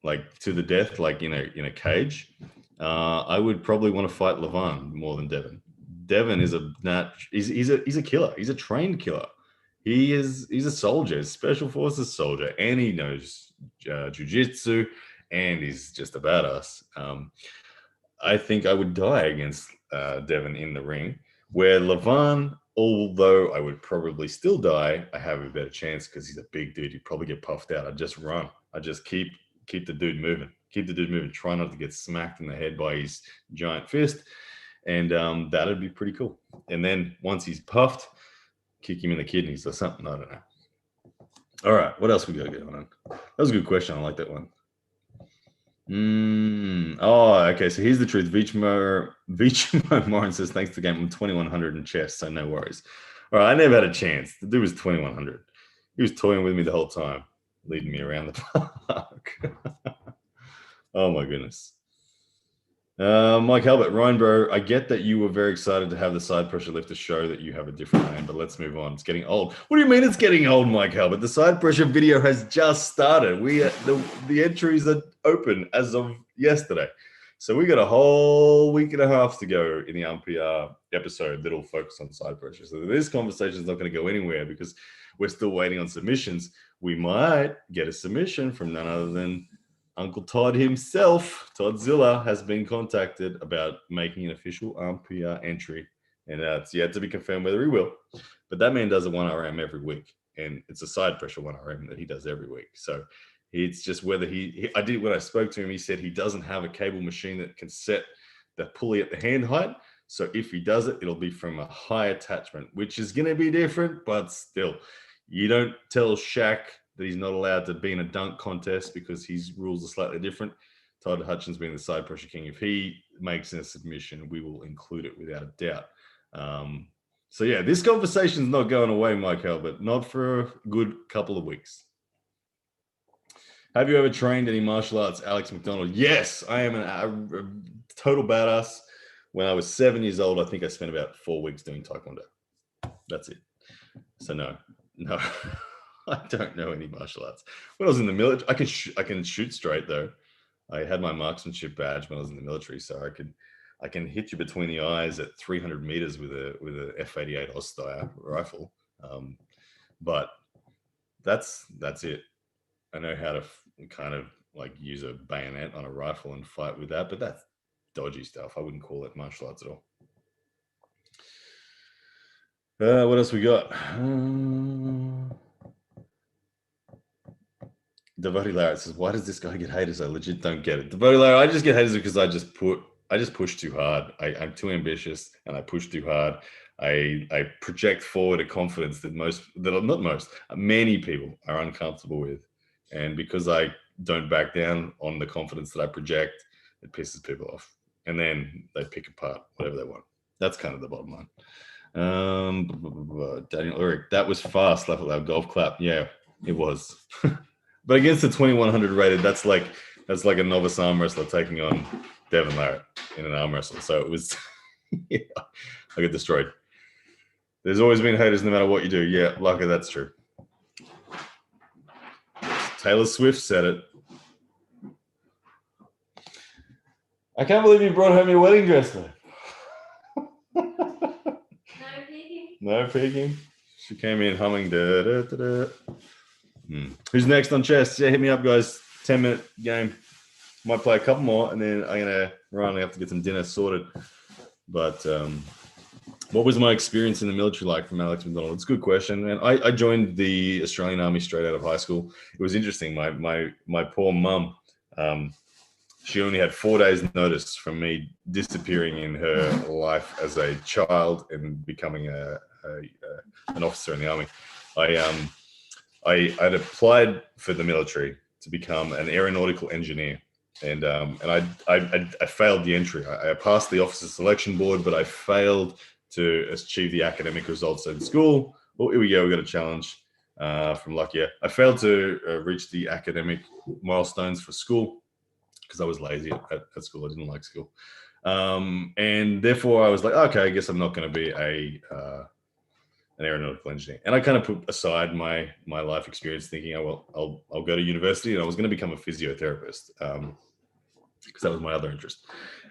Like to the death, like in a cage? I would probably want to fight Levan more than Devon. Devon is he's a killer. He's a trained killer. He's a soldier, a special forces soldier, and he knows jiu-jitsu, and he's just a badass. I think I would die against Devon in the ring, where Levan, although I would probably still die, I have a better chance because he's a big dude. He'd probably get puffed out. I'd just run. I'd just keep the dude moving. Keep the dude moving. Try not to get smacked in the head by his giant fist. And that'd be pretty cool. And then once he's puffed, kick him in the kidneys or something. I don't know. All right. What else we got going on? That was a good question. I like that one. Oh, okay. So here's the truth. Vichmo Morin says, thanks to the game. I'm 2,100 in chess, so no worries. All right. I never had a chance. The dude was 2,100. He was toying with me the whole time, leading me around the park. Oh, my goodness. Mike Halbert, Ryan, bro, I get that you were very excited to have the side pressure lift to show that you have a different name, but let's move on. It's getting old. What do you mean it's getting old, Mike Halbert? The side pressure video has just started. The entries are open as of yesterday. So we got a whole week and a half to go in the RPR episode that'll focus on side pressure. So this conversation is not going to go anywhere because we're still waiting on submissions. We might get a submission from none other than Uncle Todd himself. Toddzilla has been contacted about making an official RPR entry, and it's yet to be confirmed whether he will. But that man does a 1RM every week. and it's a side pressure one, I reckon, that he does every week. So it's just whether I did, when I spoke to him, he said he doesn't have a cable machine that can set the pulley at the hand height. So if he does it, it'll be from a high attachment, which is going to be different, but still, you don't tell Shaq that he's not allowed to be in a dunk contest because his rules are slightly different. Todd Hutchins being the side pressure king, if he makes a submission, we will include it without a doubt. So yeah, this conversation's not going away, Mike Albert, not for a good couple of weeks. Have you ever trained any martial arts, Alex McDonald? Yes, I am a total badass. When I was 7 years old, I think I spent about 4 weeks doing Taekwondo. That's it. So no, I don't know any martial arts. When I was in the military, I can shoot straight though. I had my marksmanship badge when I was in the military, so I can hit you between the eyes at 300 meters with a F-88 Osteyr rifle. But that's it. I know how to kind of like use a bayonet on a rifle and fight with that, but that's dodgy stuff. I wouldn't call it martial arts at all. What else we got? Devotee Larry says, "Why does this guy get haters? I legit don't get it." Devotee Larry, I just get haters because I just push too hard. I'm too ambitious and I push too hard. I project forward a confidence that many people are uncomfortable with. And because I don't back down on the confidence that I project, it pisses people off. And then they pick apart whatever they want. That's kind of the bottom line. Daniel Ulrich, that was fast. Laugh out loud. Golf clap. Yeah, it was. But against the 2100 rated, that's like a novice arm wrestler taking on Devin Larratt in an arm wrestle. So it was, yeah, I get destroyed. There's always been haters no matter what you do. Yeah, luckily that's true. Taylor Swift said it. I can't believe you brought home your wedding dress though. No peeking. No peeking. She came in humming. Da, da, da, da. Who's next on chess? Yeah, hit me up, guys. 10-minute game. Might play a couple more, and then I'm gonna run. I have to get some dinner sorted. But what was my experience in the military like from Alex McDonald? It's a good question. And I joined the Australian Army straight out of high school. It was interesting. My poor mum, she only had 4 days notice from me disappearing in her life as a child and becoming an officer in the Army. I'd applied for the military to become an aeronautical engineer. And I failed the entry. I passed the officer selection board, but I failed to achieve the academic results in school. Well, here we go. We got a challenge from Luckier. I failed to reach the academic milestones for school because I was lazy at school. I didn't like school. And therefore I was like, okay, I guess I'm not going to be an aeronautical engineer. And I kind of put aside my life experience thinking, oh, well, I'll go to university, and I was going to become a physiotherapist because that was my other interest.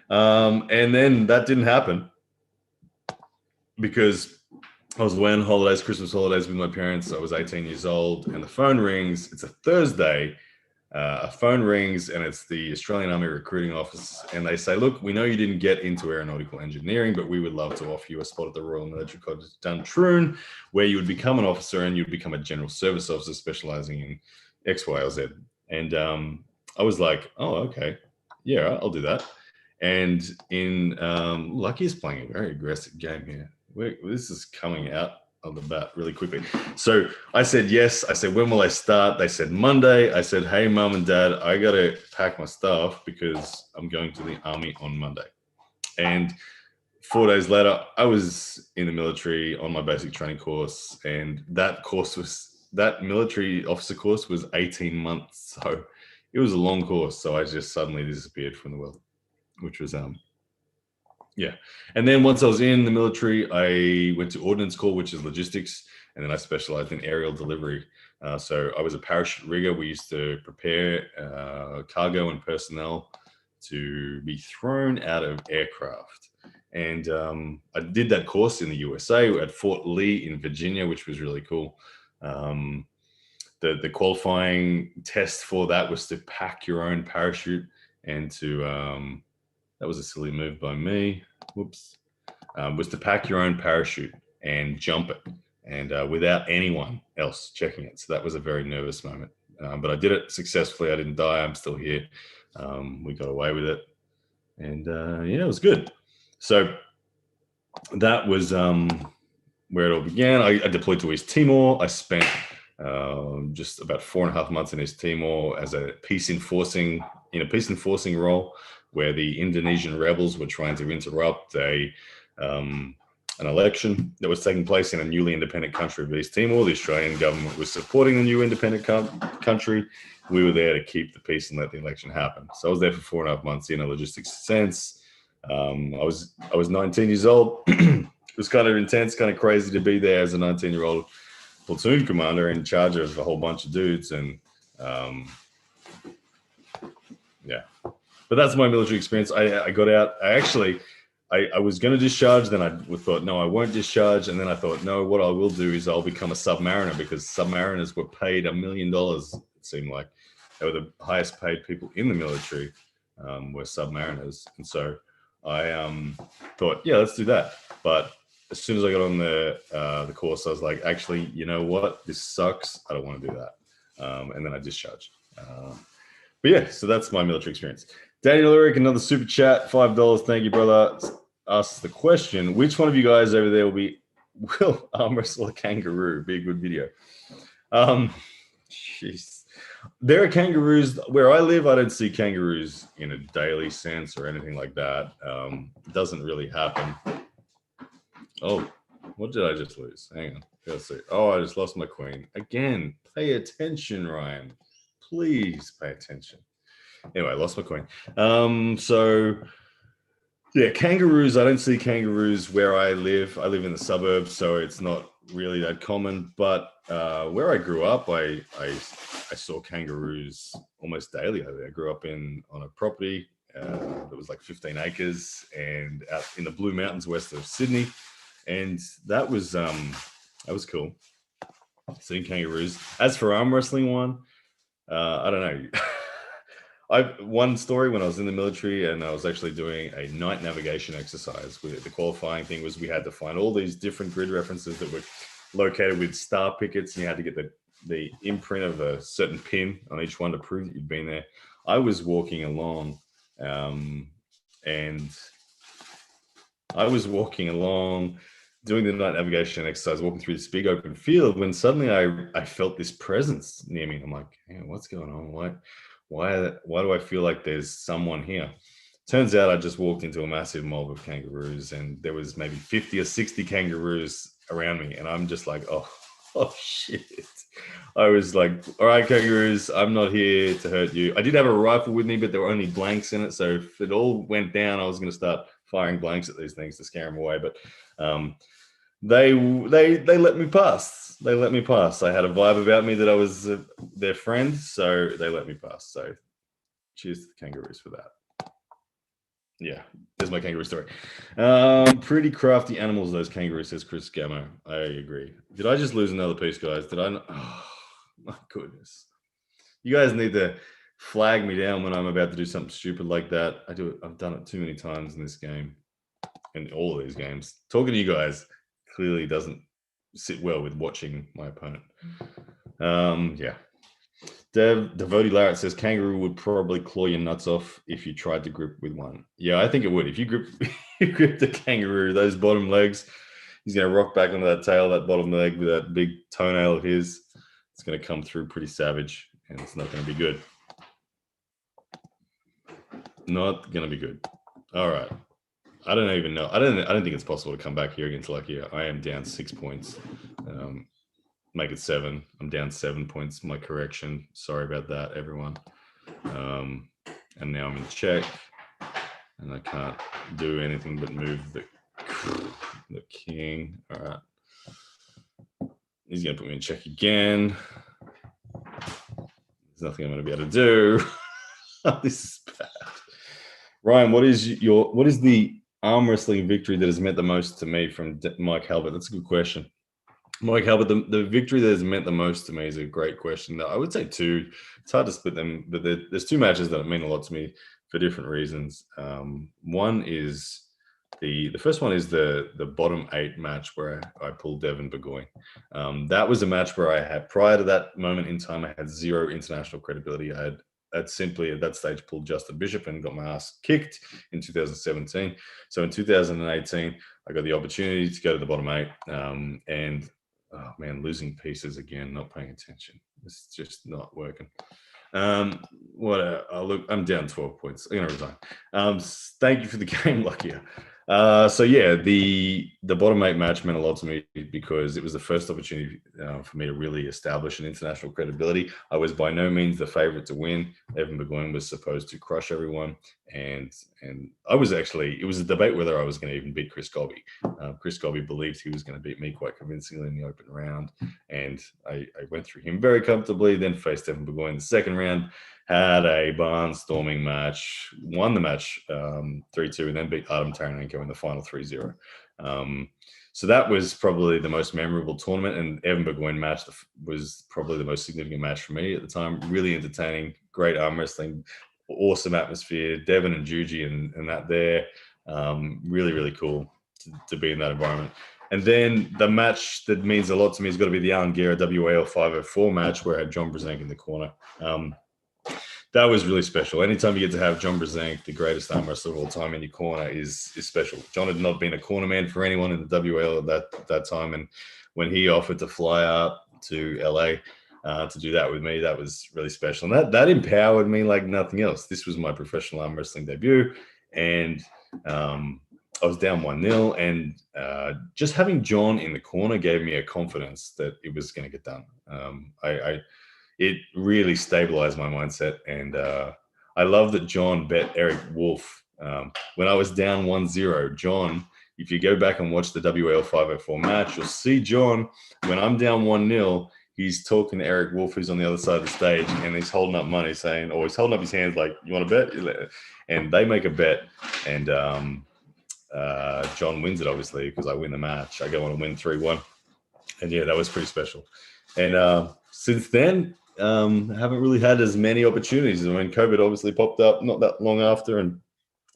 And then that didn't happen because I was away on holidays, Christmas holidays with my parents. I was 18 years old, and the phone rings. It's a Thursday. A phone rings, and it's the Australian Army recruiting office, and they say, look, we know you didn't get into aeronautical engineering, but we would love to offer you a spot at the Royal Military College Duntroon, where you would become an officer and you'd become a general service officer specializing in X, Y, or Z. And I was like, oh, okay, yeah, I'll do that. And in Lucky is playing a very aggressive game here. This is coming out of the bat really quickly. So I said yes. I said, when will I start? They said Monday. I said, hey, mom and dad, I got to pack my stuff because I'm going to the Army on Monday. And 4 days later, I was in the military on my basic training course. And that military officer course was 18 months. So it was a long course. So I just suddenly disappeared from the world, which was, yeah. And then once I was in the military, I went to Ordnance Corps, which is logistics. And then I specialized in aerial delivery. So I was a parachute rigger. We used to prepare cargo and personnel to be thrown out of aircraft. And I did that course in the USA at Fort Lee in Virginia, which was really cool. The qualifying test for that was to pack your own parachute and to... that was a silly move by me. Whoops. Was to pack your own parachute and jump it. and without anyone else checking it. So that was a very nervous moment. But I did it successfully. I didn't die. I'm still here. We got away with it. And yeah, it was good. So that was where it all began. I deployed to East Timor. I spent just about 4.5 months in East Timor as a peace enforcing role, where the Indonesian rebels were trying to interrupt an election that was taking place in a newly independent country of East Timor. The Australian government was supporting the new independent country. We were there to keep the peace and let the election happen. So I was there for 4.5 months in a logistics sense. I was 19 years old. It was kind of intense, kind of crazy to be there as a 19-year-old platoon commander in charge of a whole bunch of dudes. And yeah, but that's my military experience. I got out. I was going to discharge. Then I thought, no, I won't discharge. And then I thought, no, what I will do is I'll become a submariner, because submariners were paid $1 million. It seemed like they were the highest paid people in the military, were submariners. And so I thought, yeah, let's do that. But as soon as I got on the course, I was like, actually, you know what? This sucks. I don't want to do that. And then I discharged. But yeah, so that's my military experience. Daniel Eric, another super chat, $5. Thank you, brother. Asks the question: which one of you guys over there will arm wrestle a kangaroo? Be a good video. Jeez. There are kangaroos where I live. I don't see kangaroos in a daily sense or anything like that. It doesn't really happen. Oh, what did I just lose? Hang on. Let's see. Oh, I just lost my queen. Again, pay attention, Ryan. Please pay attention. Anyway, I lost my queen. So yeah, kangaroos. I don't see kangaroos where I live. I live in the suburbs, so it's not really that common. But where I grew up, I saw kangaroos almost daily. I grew up on a property that was like 15 acres and out in the Blue Mountains west of Sydney, and that was cool. Seeing kangaroos. As for arm wrestling one, I don't know. One story when I was in the military and I was actually doing a night navigation exercise. The qualifying thing was we had to find all these different grid references that were located with star pickets, and you had to get the imprint of a certain pin on each one to prove that you'd been there. I was walking along, doing the night navigation exercise, walking through this big open field, when suddenly I felt this presence near me. I'm like, hey, what's going on? Why do I feel like there's someone here? Turns out I just walked into a massive mob of kangaroos, and there was maybe 50 or 60 kangaroos around me. And I'm just like, oh shit. I was like, all right, kangaroos, I'm not here to hurt you. I did have a rifle with me, but there were only blanks in it. So if it all went down, I was going to start firing blanks at these things to scare them away. But they let me pass. They let me pass. I had a vibe about me that I was their friend, so they let me pass. So cheers to the kangaroos for that. Yeah, there's my kangaroo story. Pretty crafty animals, those kangaroos, says Chris Gammo. I agree. Did I just lose another piece, guys? Did I not? Oh, my goodness. You guys need to flag me down when I'm about to do something stupid like that. I've done it too many times in this game, in all of these games. Talking to you guys clearly doesn't sit well with watching my opponent. Yeah. Devotee Larrett says kangaroo would probably claw your nuts off if you tried to grip with one. Yeah, I think it would. If you grip the kangaroo, those bottom legs, he's going to rock back onto that tail, that bottom leg with that big toenail of his. It's going to come through pretty savage, and it's not going to be good. Not going to be good. All right. I don't even know. I don't think it's possible to come back here against Lakia. I am down 6 points. Make it 7. I'm down 7 points. My correction. Sorry about that, everyone. And now I'm in check, and I can't do anything but move the king. All right. He's going to put me in check again. There's nothing I'm going to be able to do. This is bad. Ryan, what is the arm wrestling victory that has meant the most to me from Mike Halbert? That's a good question. Mike Halbert, the victory that has meant the most to me is a great question. I would say 2. It's hard to split them, but there's 2 matches that mean a lot to me for different reasons. One is The first one is the bottom 8 match where I pulled Devin Burgoyne. That was a match where I had, prior to that moment in time, I had zero international credibility. I had simply at that stage pulled Justin Bishop and got my ass kicked in 2017. So in 2018, I got the opportunity to go to the bottom 8, and oh man, losing pieces again, not paying attention. It's just not working. Look, I'm down 12 points. I'm gonna resign. Thank you for the game, Luckier. So yeah, the bottom 8 match meant a lot to me because it was the first opportunity for me to really establish an international credibility. I was by no means the favorite to win. Evan Burgoyne was supposed to crush everyone, and I was actually, it was a debate whether I was going to even beat Chris Colby. Chris Colby believed he was going to beat me quite convincingly in the open round, and I went through him very comfortably. Then faced Evan Burgoyne in the second round. Had a barnstorming match, won the match 3-2, and then beat Artem Taranenko in the final 3-0. So that was probably the most memorable tournament, and Evan Burgoyne match was probably the most significant match for me at the time. Really entertaining, great arm wrestling, awesome atmosphere, Devin and Juji and that there. Really, really cool to be in that environment. And then the match that means a lot to me has got to be the Alan Guerra WAL 504 match where I had John Brzenk in the corner. That was really special. Anytime you get to have John Brzenk, the greatest arm wrestler of all time, in your corner is special. John had not been a corner man for anyone in the WL at that time, and when he offered to fly out to LA to do that with me, that was really special. And that empowered me like nothing else. This was my professional arm wrestling debut, and I was down 1-0, and just having John in the corner gave me a confidence that it was going to get done. It really stabilized my mindset, and I love that John bet Eric Wolf when I was down 1-0. John, if you go back and watch the WL 504 match, you'll see John, when I'm down 1-0, he's talking to Eric Wolf, who's on the other side of the stage, and he's holding up money, saying, or he's holding up his hands like, you want to bet? And they make a bet, and John wins it, obviously, because I win the match. I go on and win 3-1. And yeah, that was pretty special. And since then, haven't really had as many opportunities. I mean, COVID obviously popped up not that long after, and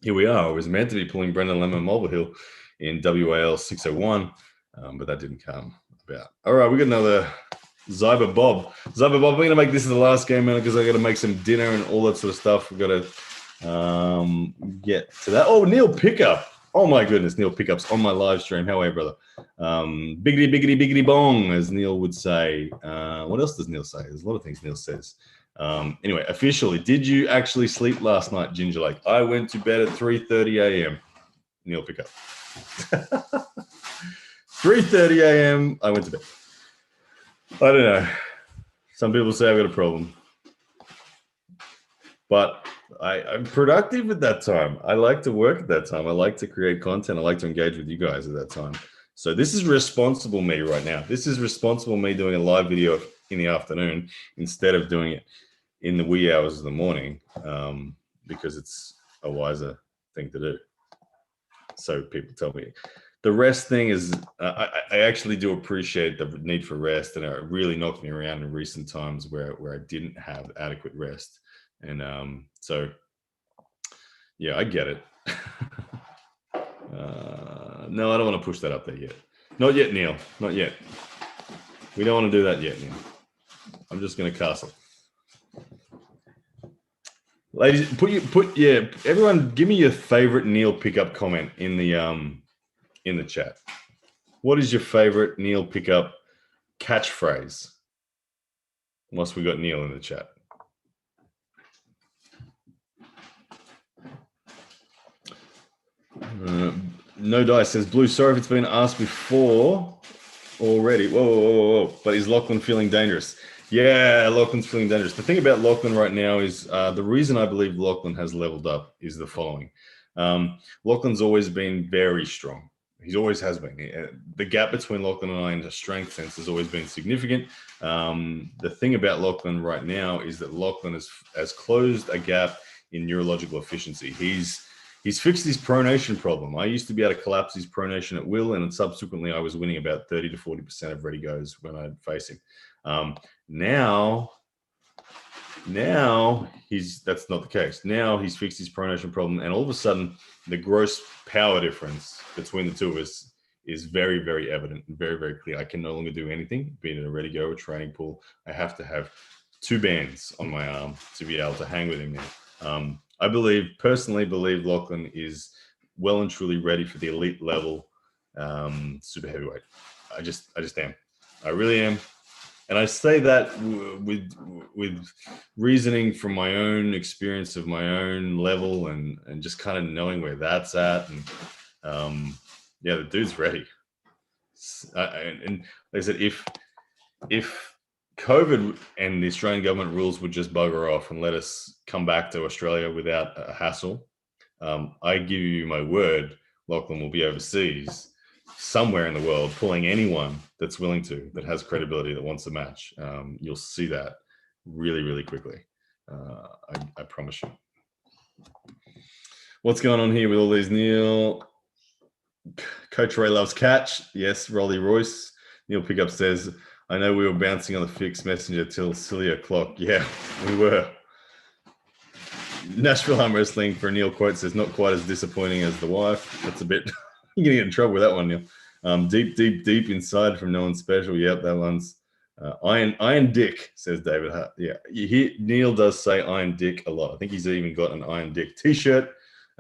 here we are. I was meant to be pulling Brendan Lemon Mulvihill in WAL 601, but that didn't come about. All right, we got another Zyber Bob. Zyber Bob, we're going to make this the last game, man, because I got to make some dinner and all that sort of stuff. We've got to get to that. Oh, Neil Pickup. Oh my goodness, Neil Pickup's on my live stream. How are you, brother? Biggity, biggity, biggity bong, as Neil would say. What else does Neil say? There's a lot of things Neil says. Anyway, officially, did you actually sleep last night, Ginger Lake? I went to bed at 3:30 a.m. Neil Pickup. 3:30 a.m. I went to bed. I don't know. Some people say I've got a problem. But I'm productive at that time. I like to work at that time. I like to create content. I like to engage with you guys at that time. So this is responsible me right now. This is responsible me doing a live video in the afternoon instead of doing it in the wee hours of the morning, because it's a wiser thing to do. So people tell me. The rest thing is, I actually do appreciate the need for rest, and it really knocked me around in recent times where I didn't have adequate rest. And so, yeah, I get it. No, I don't want to push that up there yet. Not yet, Neil. Not yet. We don't want to do that yet, Neil. I'm just going to castle. Ladies, everyone, give me your favorite Neil Pickup comment in the chat. What is your favorite Neil Pickup catchphrase? Once we got Neil in the chat. No Dice says, Blue, sorry if it's been asked before already. Whoa. But is Lachlan feeling dangerous? Yeah, Lachlan's feeling dangerous. The thing about Lachlan right now is the reason I believe Lachlan has leveled up is the following. Lachlan's always been very strong. He always has been. The gap between Lachlan and I in the strength sense has always been significant. The thing about Lachlan right now is that Lachlan has closed a gap in neurological efficiency. He's fixed his pronation problem. I used to be able to collapse his pronation at will, and subsequently I was winning about 30 to 40% of ready goes when I'd face him. Now Now that's not the case. Now he's fixed his pronation problem, and all of a sudden, the gross power difference between the two of us is very, very evident and very, very clear. I can no longer do anything, be it a ready go or training pool. I have to have 2 bands on my arm to be able to hang with him now. I personally believe Lachlan is well and truly ready for the elite level super heavyweight. I just am. I really am. And I say that with reasoning from my own experience of my own level and just kind of knowing where that's at. And yeah, the dude's ready. And like I said, if COVID and the Australian government rules would just bugger off and let us come back to Australia without a hassle, I give you my word, Lachlan will be overseas somewhere in the world pulling anyone that's willing to, that has credibility, that wants a match. You'll see that really, really quickly. I promise you. What's going on here with all these, Neil? Coach Ray loves catch. Yes, Rolly Royce. Neil Pickup says, I know we were bouncing on the fixed messenger till silly o'clock. Yeah, we were. Nashville Arm Wrestling for Neil quote says, not quite as disappointing as the wife. That's a bit, you're going to get in trouble with that one, Neil. Deep inside from No One Special. Yep, that one's Iron Dick, says David Hart. Yeah, Neil does say Iron Dick a lot. I think he's even got an Iron Dick t-shirt.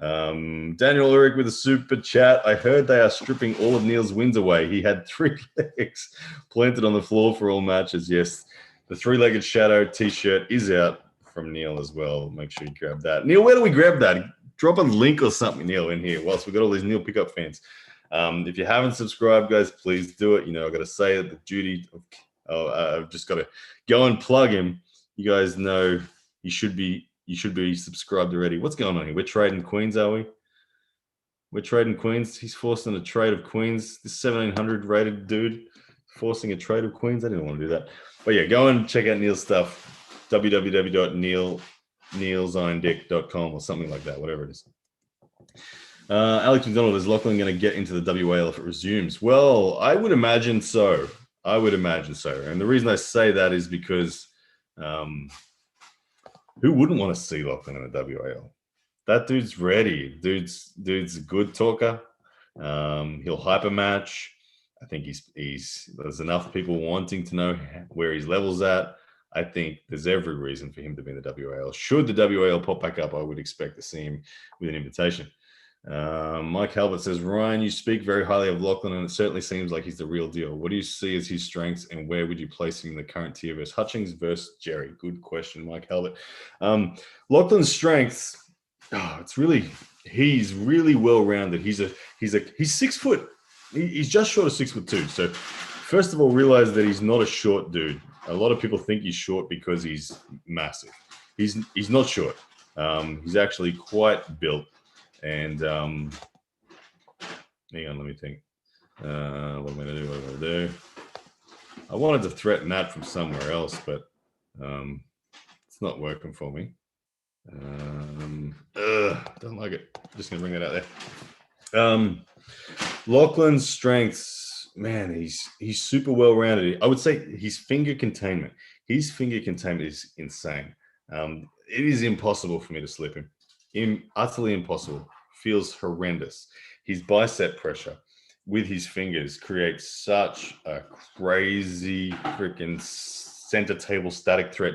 Daniel Ulrich with a super chat. I heard they are stripping all of Neil's wins away. He had 3 legs planted on the floor for all matches. Yes, the 3-legged shadow t-shirt is out from Neil as well. Make sure you grab that. Neil, where do we grab that? Drop a link or something, Neil, in here whilst we've got all these Neil Pickup fans. If you haven't subscribed, guys, please do it. I've got to say it, the duty of I've just got to go and plug him. You guys know you should be subscribed already. What's going on here? We're trading queens, are we? We're trading queens. He's forcing a trade of queens. This 1700 rated dude forcing a trade of queens. I didn't want to do that. But yeah, go and check out Neil's stuff. www.neilsirondick.com or something like that, whatever it is. Alex McDonald, is Lachlan going to get into the WAL if it resumes? Well, I would imagine so. And the reason I say that is because who wouldn't want to see Lachlan in the WAL? That dude's ready. Dude's a good talker. He'll hype a match. I think there's enough people wanting to know where his level's at. I think there's every reason for him to be in the WAL. Should the WAL pop back up, I would expect to see him with an invitation. Mike Halbert says, Ryan, you speak very highly of Lachlan, and it certainly seems like he's the real deal. What do you see as his strengths, and where would you place him in the current tier versus Hutchings versus Jerry? Good question, Mike Halbert. Lachlan's strengths, he's really well-rounded. He's 6 foot. He's just short of 6'2". So first of all, realize that he's not a short dude. A lot of people think he's short because he's massive. He's not short. He's actually quite built. And hang on, let me think. What am I gonna do? I wanted to threaten that from somewhere else, but it's not working for me. Don't like it. Just gonna bring that out there. Lachlan's strengths, man, he's super well rounded. I would say his finger containment. His finger containment is insane. It is impossible for me to slip him. Utterly impossible. Feels horrendous. His bicep pressure with his fingers creates such a crazy freaking center table static threat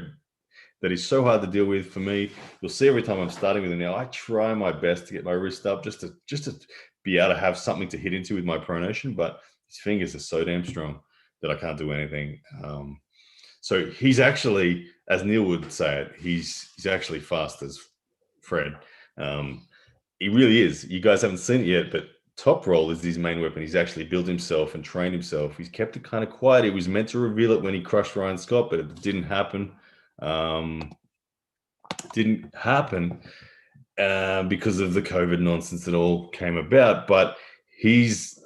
that is so hard to deal with for me. You'll see every time I'm starting with him now, I try my best to get my wrist up just to be able to have something to hit into with my pronation, but his fingers are so damn strong that I can't do anything. So he's actually, as Neil would say it, he's actually fast as Fred. He really is. You guys haven't seen it yet, but top roll is his main weapon. He's actually built himself and trained himself. He's kept it kind of quiet. He was meant to reveal it when he crushed Ryan Scott, but it didn't happen. Because of the COVID nonsense that all came about. But he's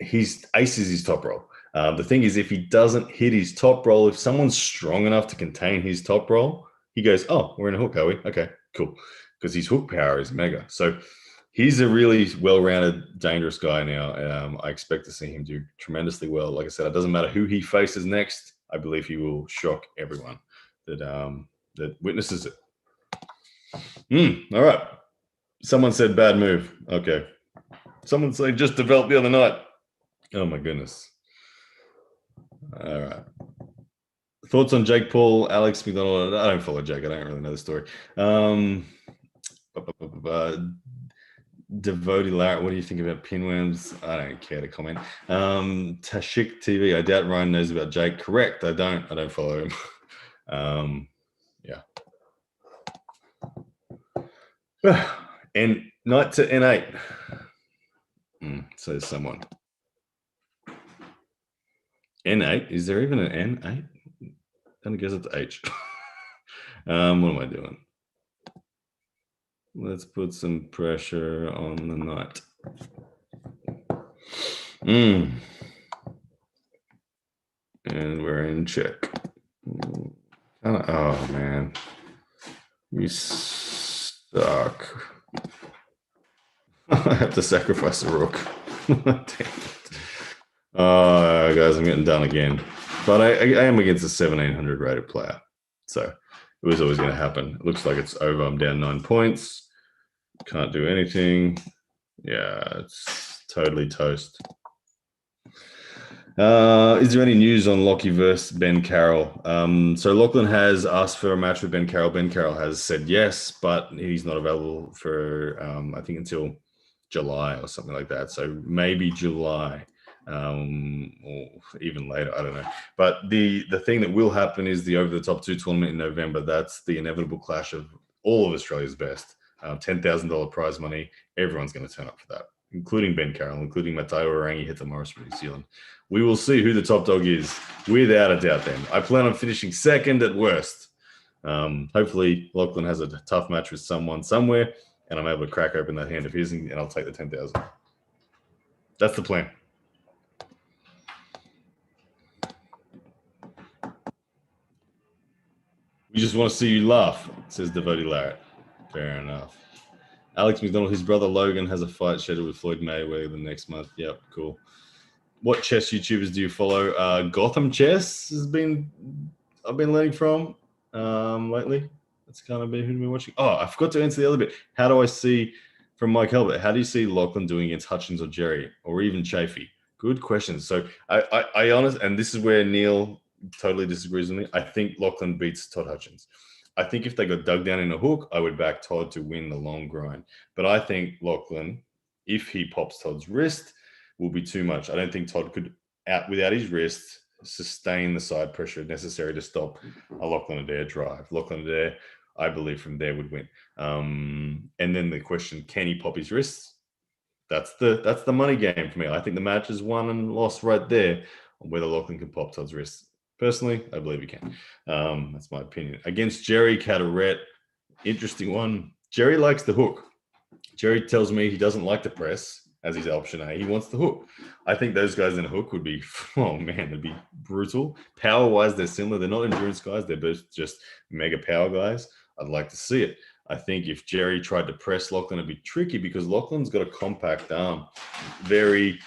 aces his top roll. The thing is, if he doesn't hit his top roll, if someone's strong enough to contain his top roll, he goes, oh, we're in a hook, are we? Okay, cool. Because his hook power is mega. So he's a really well-rounded, dangerous guy now. I expect to see him do tremendously well. Like I said, it doesn't matter who he faces next. I believe he will shock everyone. that witnesses it. All right. Someone said bad move. Okay. Someone said just developed the other night. Oh my goodness. All right. Thoughts on Jake Paul, Alex McDonald? I don't follow Jake. I don't really know the story. Devotee Larrett, what do you think about pinworms? I don't care to comment. Tashik TV, I doubt Ryan knows about Jake. Correct. I don't follow him. Yeah. And knight to N8. Says someone. N8? Is there even an N8? I guess it's H. What am I doing? Let's put some pressure on the knight. And we're in check. Oh, man. You suck. I have to sacrifice a rook. Damn it. Guys, I'm getting done again. But I am against a 1700 rated player. So it was always going to happen. It looks like it's over. I'm down 9 points. Can't do anything. Yeah, it's totally toast. Is there any news on Lockie versus Ben Carroll? So Lachlan has asked for a match with Ben Carroll. Ben Carroll has said yes, but he's not available for, I think, until July or something like that. So maybe July or even later. I don't know. But the thing that will happen is the Over the Top 2 tournament in November. That's the inevitable clash of all of Australia's best. $10,000 prize money. Everyone's going to turn up for that, including Ben Carroll, including Matteo Orangi Hitamorris from New Zealand. We will see who the top dog is, without a doubt then. I plan on finishing second at worst. Hopefully, Lachlan has a tough match with someone somewhere, and I'm able to crack open that hand of his, and I'll take the 10,000. That's the plan. We just want to see you laugh, says Devotee Larrett. Fair enough. Alex McDonald, his brother Logan has a fight scheduled with Floyd Mayweather the next month. Yep, cool. What chess YouTubers do you follow? Gotham Chess I've been learning from lately. That's kind of been who I've been watching. Oh, I forgot to answer the other bit. How do I see, from Mike Helbert, how do you see Lachlan doing against Hutchins or Jerry or even Chafee? Good question. So I honestly, and this is where Neil totally disagrees with me. I think Lachlan beats Todd Hutchins. I think if they got dug down in a hook, I would back Todd to win the long grind. But I think Lachlan, if he pops Todd's wrist, will be too much. I don't think Todd could, without his wrist, sustain the side pressure necessary to stop a Lachlan Adair drive. Lachlan Adair, I believe, from there would win. And then the question, can he pop his wrists? That's the money game for me. I think the match is won and lost right there on whether Lachlan can pop Todd's wrists. Personally, I believe he can. That's my opinion. Against Jerry Cataret, interesting one. Jerry likes the hook. Jerry tells me he doesn't like the press as his option A. He wants the hook. I think those guys in a hook would be, oh man, it'd be brutal. Power-wise, they're similar. They're not endurance guys. They're both just mega power guys. I'd like to see it. I think if Jerry tried to press Lachlan, it'd be tricky because Lachlan's got a compact arm, very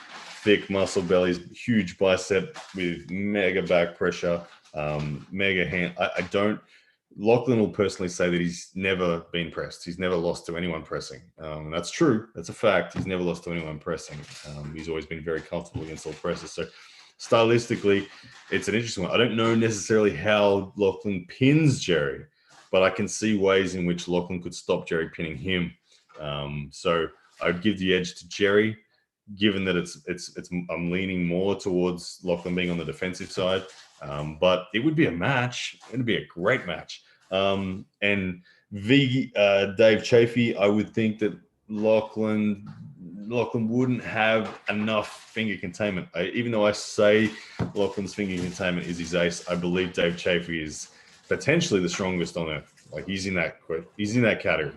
thick muscle bellies, huge bicep with mega back pressure, mega hand. Lachlan will personally say that he's never been pressed. He's never lost to anyone pressing. That's true. That's a fact. He's never lost to anyone pressing. He's always been very comfortable against all pressers. So stylistically, it's an interesting one. I don't know necessarily how Lachlan pins Jerry, but I can see ways in which Lachlan could stop Jerry pinning him. So I'd give the edge to Jerry, given that I'm leaning more towards Lachlan being on the defensive side. But it would be a match. It would be a great match. And Dave Chafee, I would think that Lachlan wouldn't have enough finger containment. Even though I say Lachlan's finger containment is his ace, I believe Dave Chafee is potentially the strongest on earth. Like he's in that category.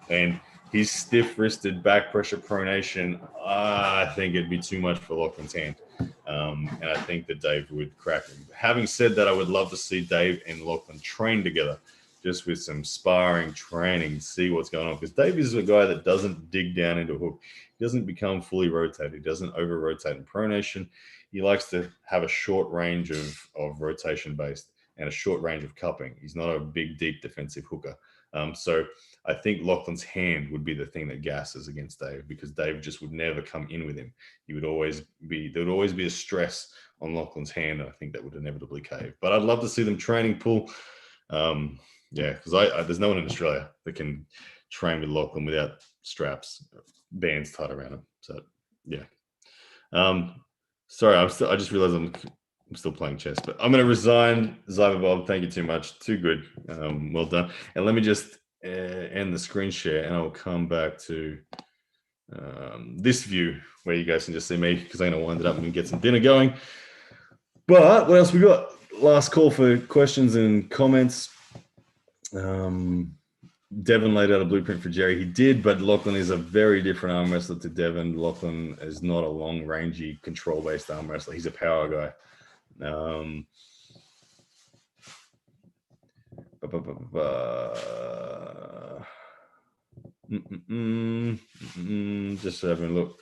And his stiff-wristed back pressure pronation, I think it'd be too much for Lachlan's hand. And I think that Dave would crack him. Having said that, I would love to see Dave and Lachlan train together, just with some sparring, training, see what's going on. Because Dave is a guy that doesn't dig down into a hook. He doesn't become fully rotated. He doesn't over-rotate in pronation. He likes to have a short range of rotation based. and a short range of cupping. He's not a big, deep defensive hooker. So I think Lachlan's hand would be the thing that gasses against Dave, because Dave just would never come in with him. There would always be a stress on Lachlan's hand. And I think that would inevitably cave. But I'd love to see them training pool. Because there's no one in Australia that can train with Lachlan without straps, bands tied around him. So yeah. Sorry, I just realized I'm still playing chess, but I'm going to resign. Zyber Bob, thank you too much. Too good. Well done. And let me just end the screen share, and I'll come back to this view where you guys can just see me, because I'm going to wind it up and get some dinner going. But what else we got? Last call for questions and comments. Devin laid out a blueprint for Jerry. He did, but Lachlan is a very different arm wrestler to Devin. Lachlan is not a long, rangy, control-based arm wrestler. He's a power guy. Just having a look.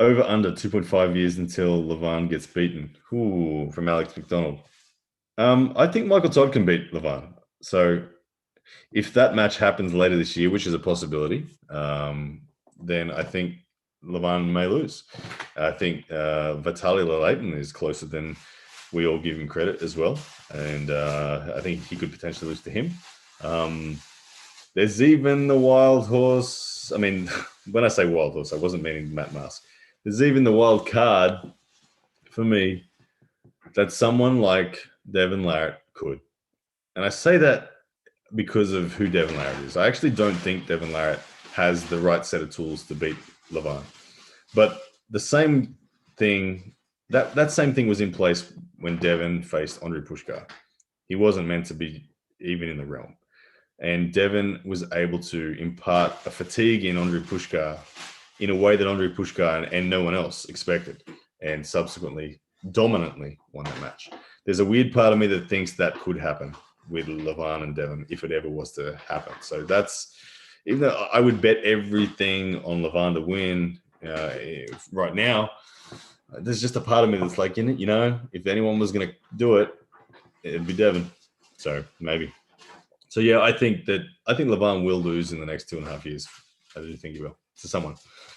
Over under 2.5 years until Levan gets beaten. Ooh, from Alex McDonald. I think Michael Todd can beat Levan. So if that match happens later this year, which is a possibility, then I think Levan may lose. I think Vitaly Leleighton is closer than we all give him credit as well. And I think he could potentially lose to him. There's even the wild horse. I mean, when I say wild horse, I wasn't meaning Matt Mask. There's even the wild card for me that someone like Devin Larratt could. And I say that because of who Devin Larratt is. I actually don't think Devin Larratt has the right set of tools to beat Levan. But the same thing, that same thing was in place when Devin faced Andrei Pushkar. He wasn't meant to be even in the realm. And Devin was able to impart a fatigue in Andrei Pushkar in a way that Andrei Pushkar and no one else expected, and subsequently dominantly won that match. There's a weird part of me that thinks that could happen with Levan and Devin if it ever was to happen. So that's, even though I would bet everything on Levan to win right now, there's just a part of me that's like, you know, if anyone was going to do it, it'd be Devin. So maybe. So yeah, I think Levan will lose in the next 2.5 years. I do think he will, to someone.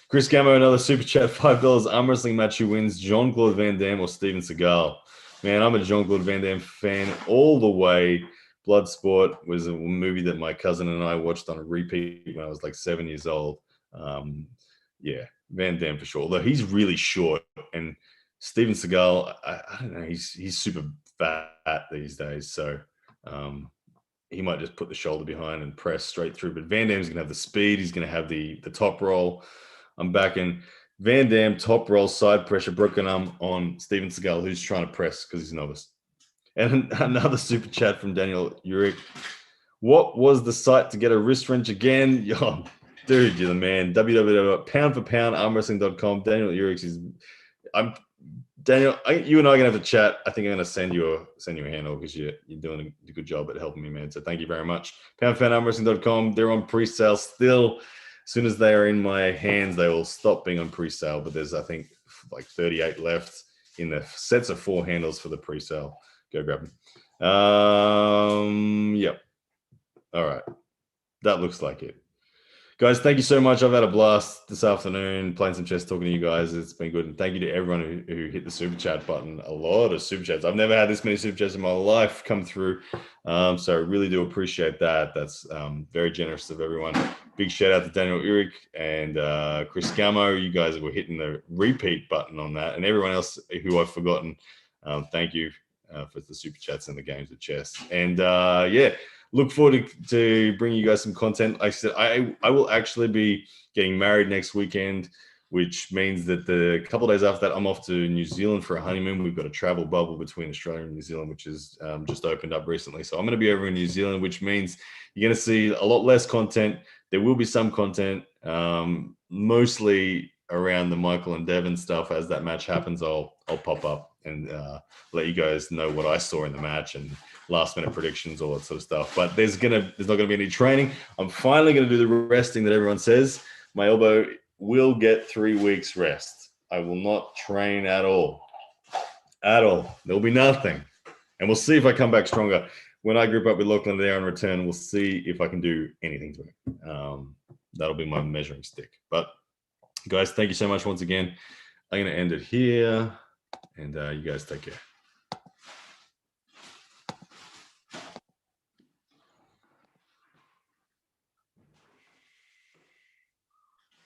Chris Gammo, another super chat, $5 arm wrestling match. Who wins, Jean-Claude Van Damme or Steven Seagal? Man, I'm a Jean-Claude Van Damme fan all the way. Bloodsport was a movie that my cousin and I watched on a repeat when I was like 7 years old. Yeah, Van Damme for sure. Although he's really short, and Steven Seagal, I don't know, he's super fat these days, so he might just put the shoulder behind and press straight through. But Van Damme's gonna have the speed. He's gonna have the top roll. I'm backing Van Damme, top roll, side pressure, broken arm on Steven Seagal, who's trying to press because he's novice. And another super chat from Daniel Uric. What was the site to get a wrist wrench again? Yo, dude, you're the man. www.poundforpoundarmwrestling.com. Daniel Uric is. Daniel, you and I are gonna have to chat. I think I'm gonna send you a handle because you're doing a good job at helping me, man. So thank you very much. Poundforpoundarmwrestling.com. They're on pre-sale still. As soon as they are in my hands, they will stop being on pre-sale. But there's, I think, like 38 left in the sets of 4 handles for the pre-sale. Go grab them. Yep. All right. That looks like it. Guys, thank you so much. I've had a blast this afternoon playing some chess, talking to you guys. It's been good. And thank you to everyone who hit the super chat button. A lot of super chats. I've never had this many super chats in my life come through. So I really do appreciate that. That's very generous of everyone. Big shout out to Daniel Uric and Chris Gamo. You guys were hitting the repeat button on that. And everyone else who I've forgotten, thank you for the super chats and the games of chess. And yeah. Look forward to bringing you guys some content. Like I said, I will actually be getting married next weekend, which means that the couple of days after that, I'm off to New Zealand for a honeymoon. We've got a travel bubble between Australia and New Zealand, which is just opened up recently. So I'm going to be over in New Zealand, which means you're going to see a lot less content. There will be some content, mostly around the Michael and Devin stuff. As that match happens, I'll pop up and let you guys know what I saw in the match and last minute predictions, all that sort of stuff. But there's not gonna be any training. I'm finally gonna do the resting that everyone says. My elbow will get 3 weeks rest. I will not train at all. There'll be nothing. And we'll see if I come back stronger. When I group up with Lachlan there in return, we'll see if I can do anything to him. That'll be my measuring stick. But guys, thank you so much once again. I'm going to end it here, and you guys take care.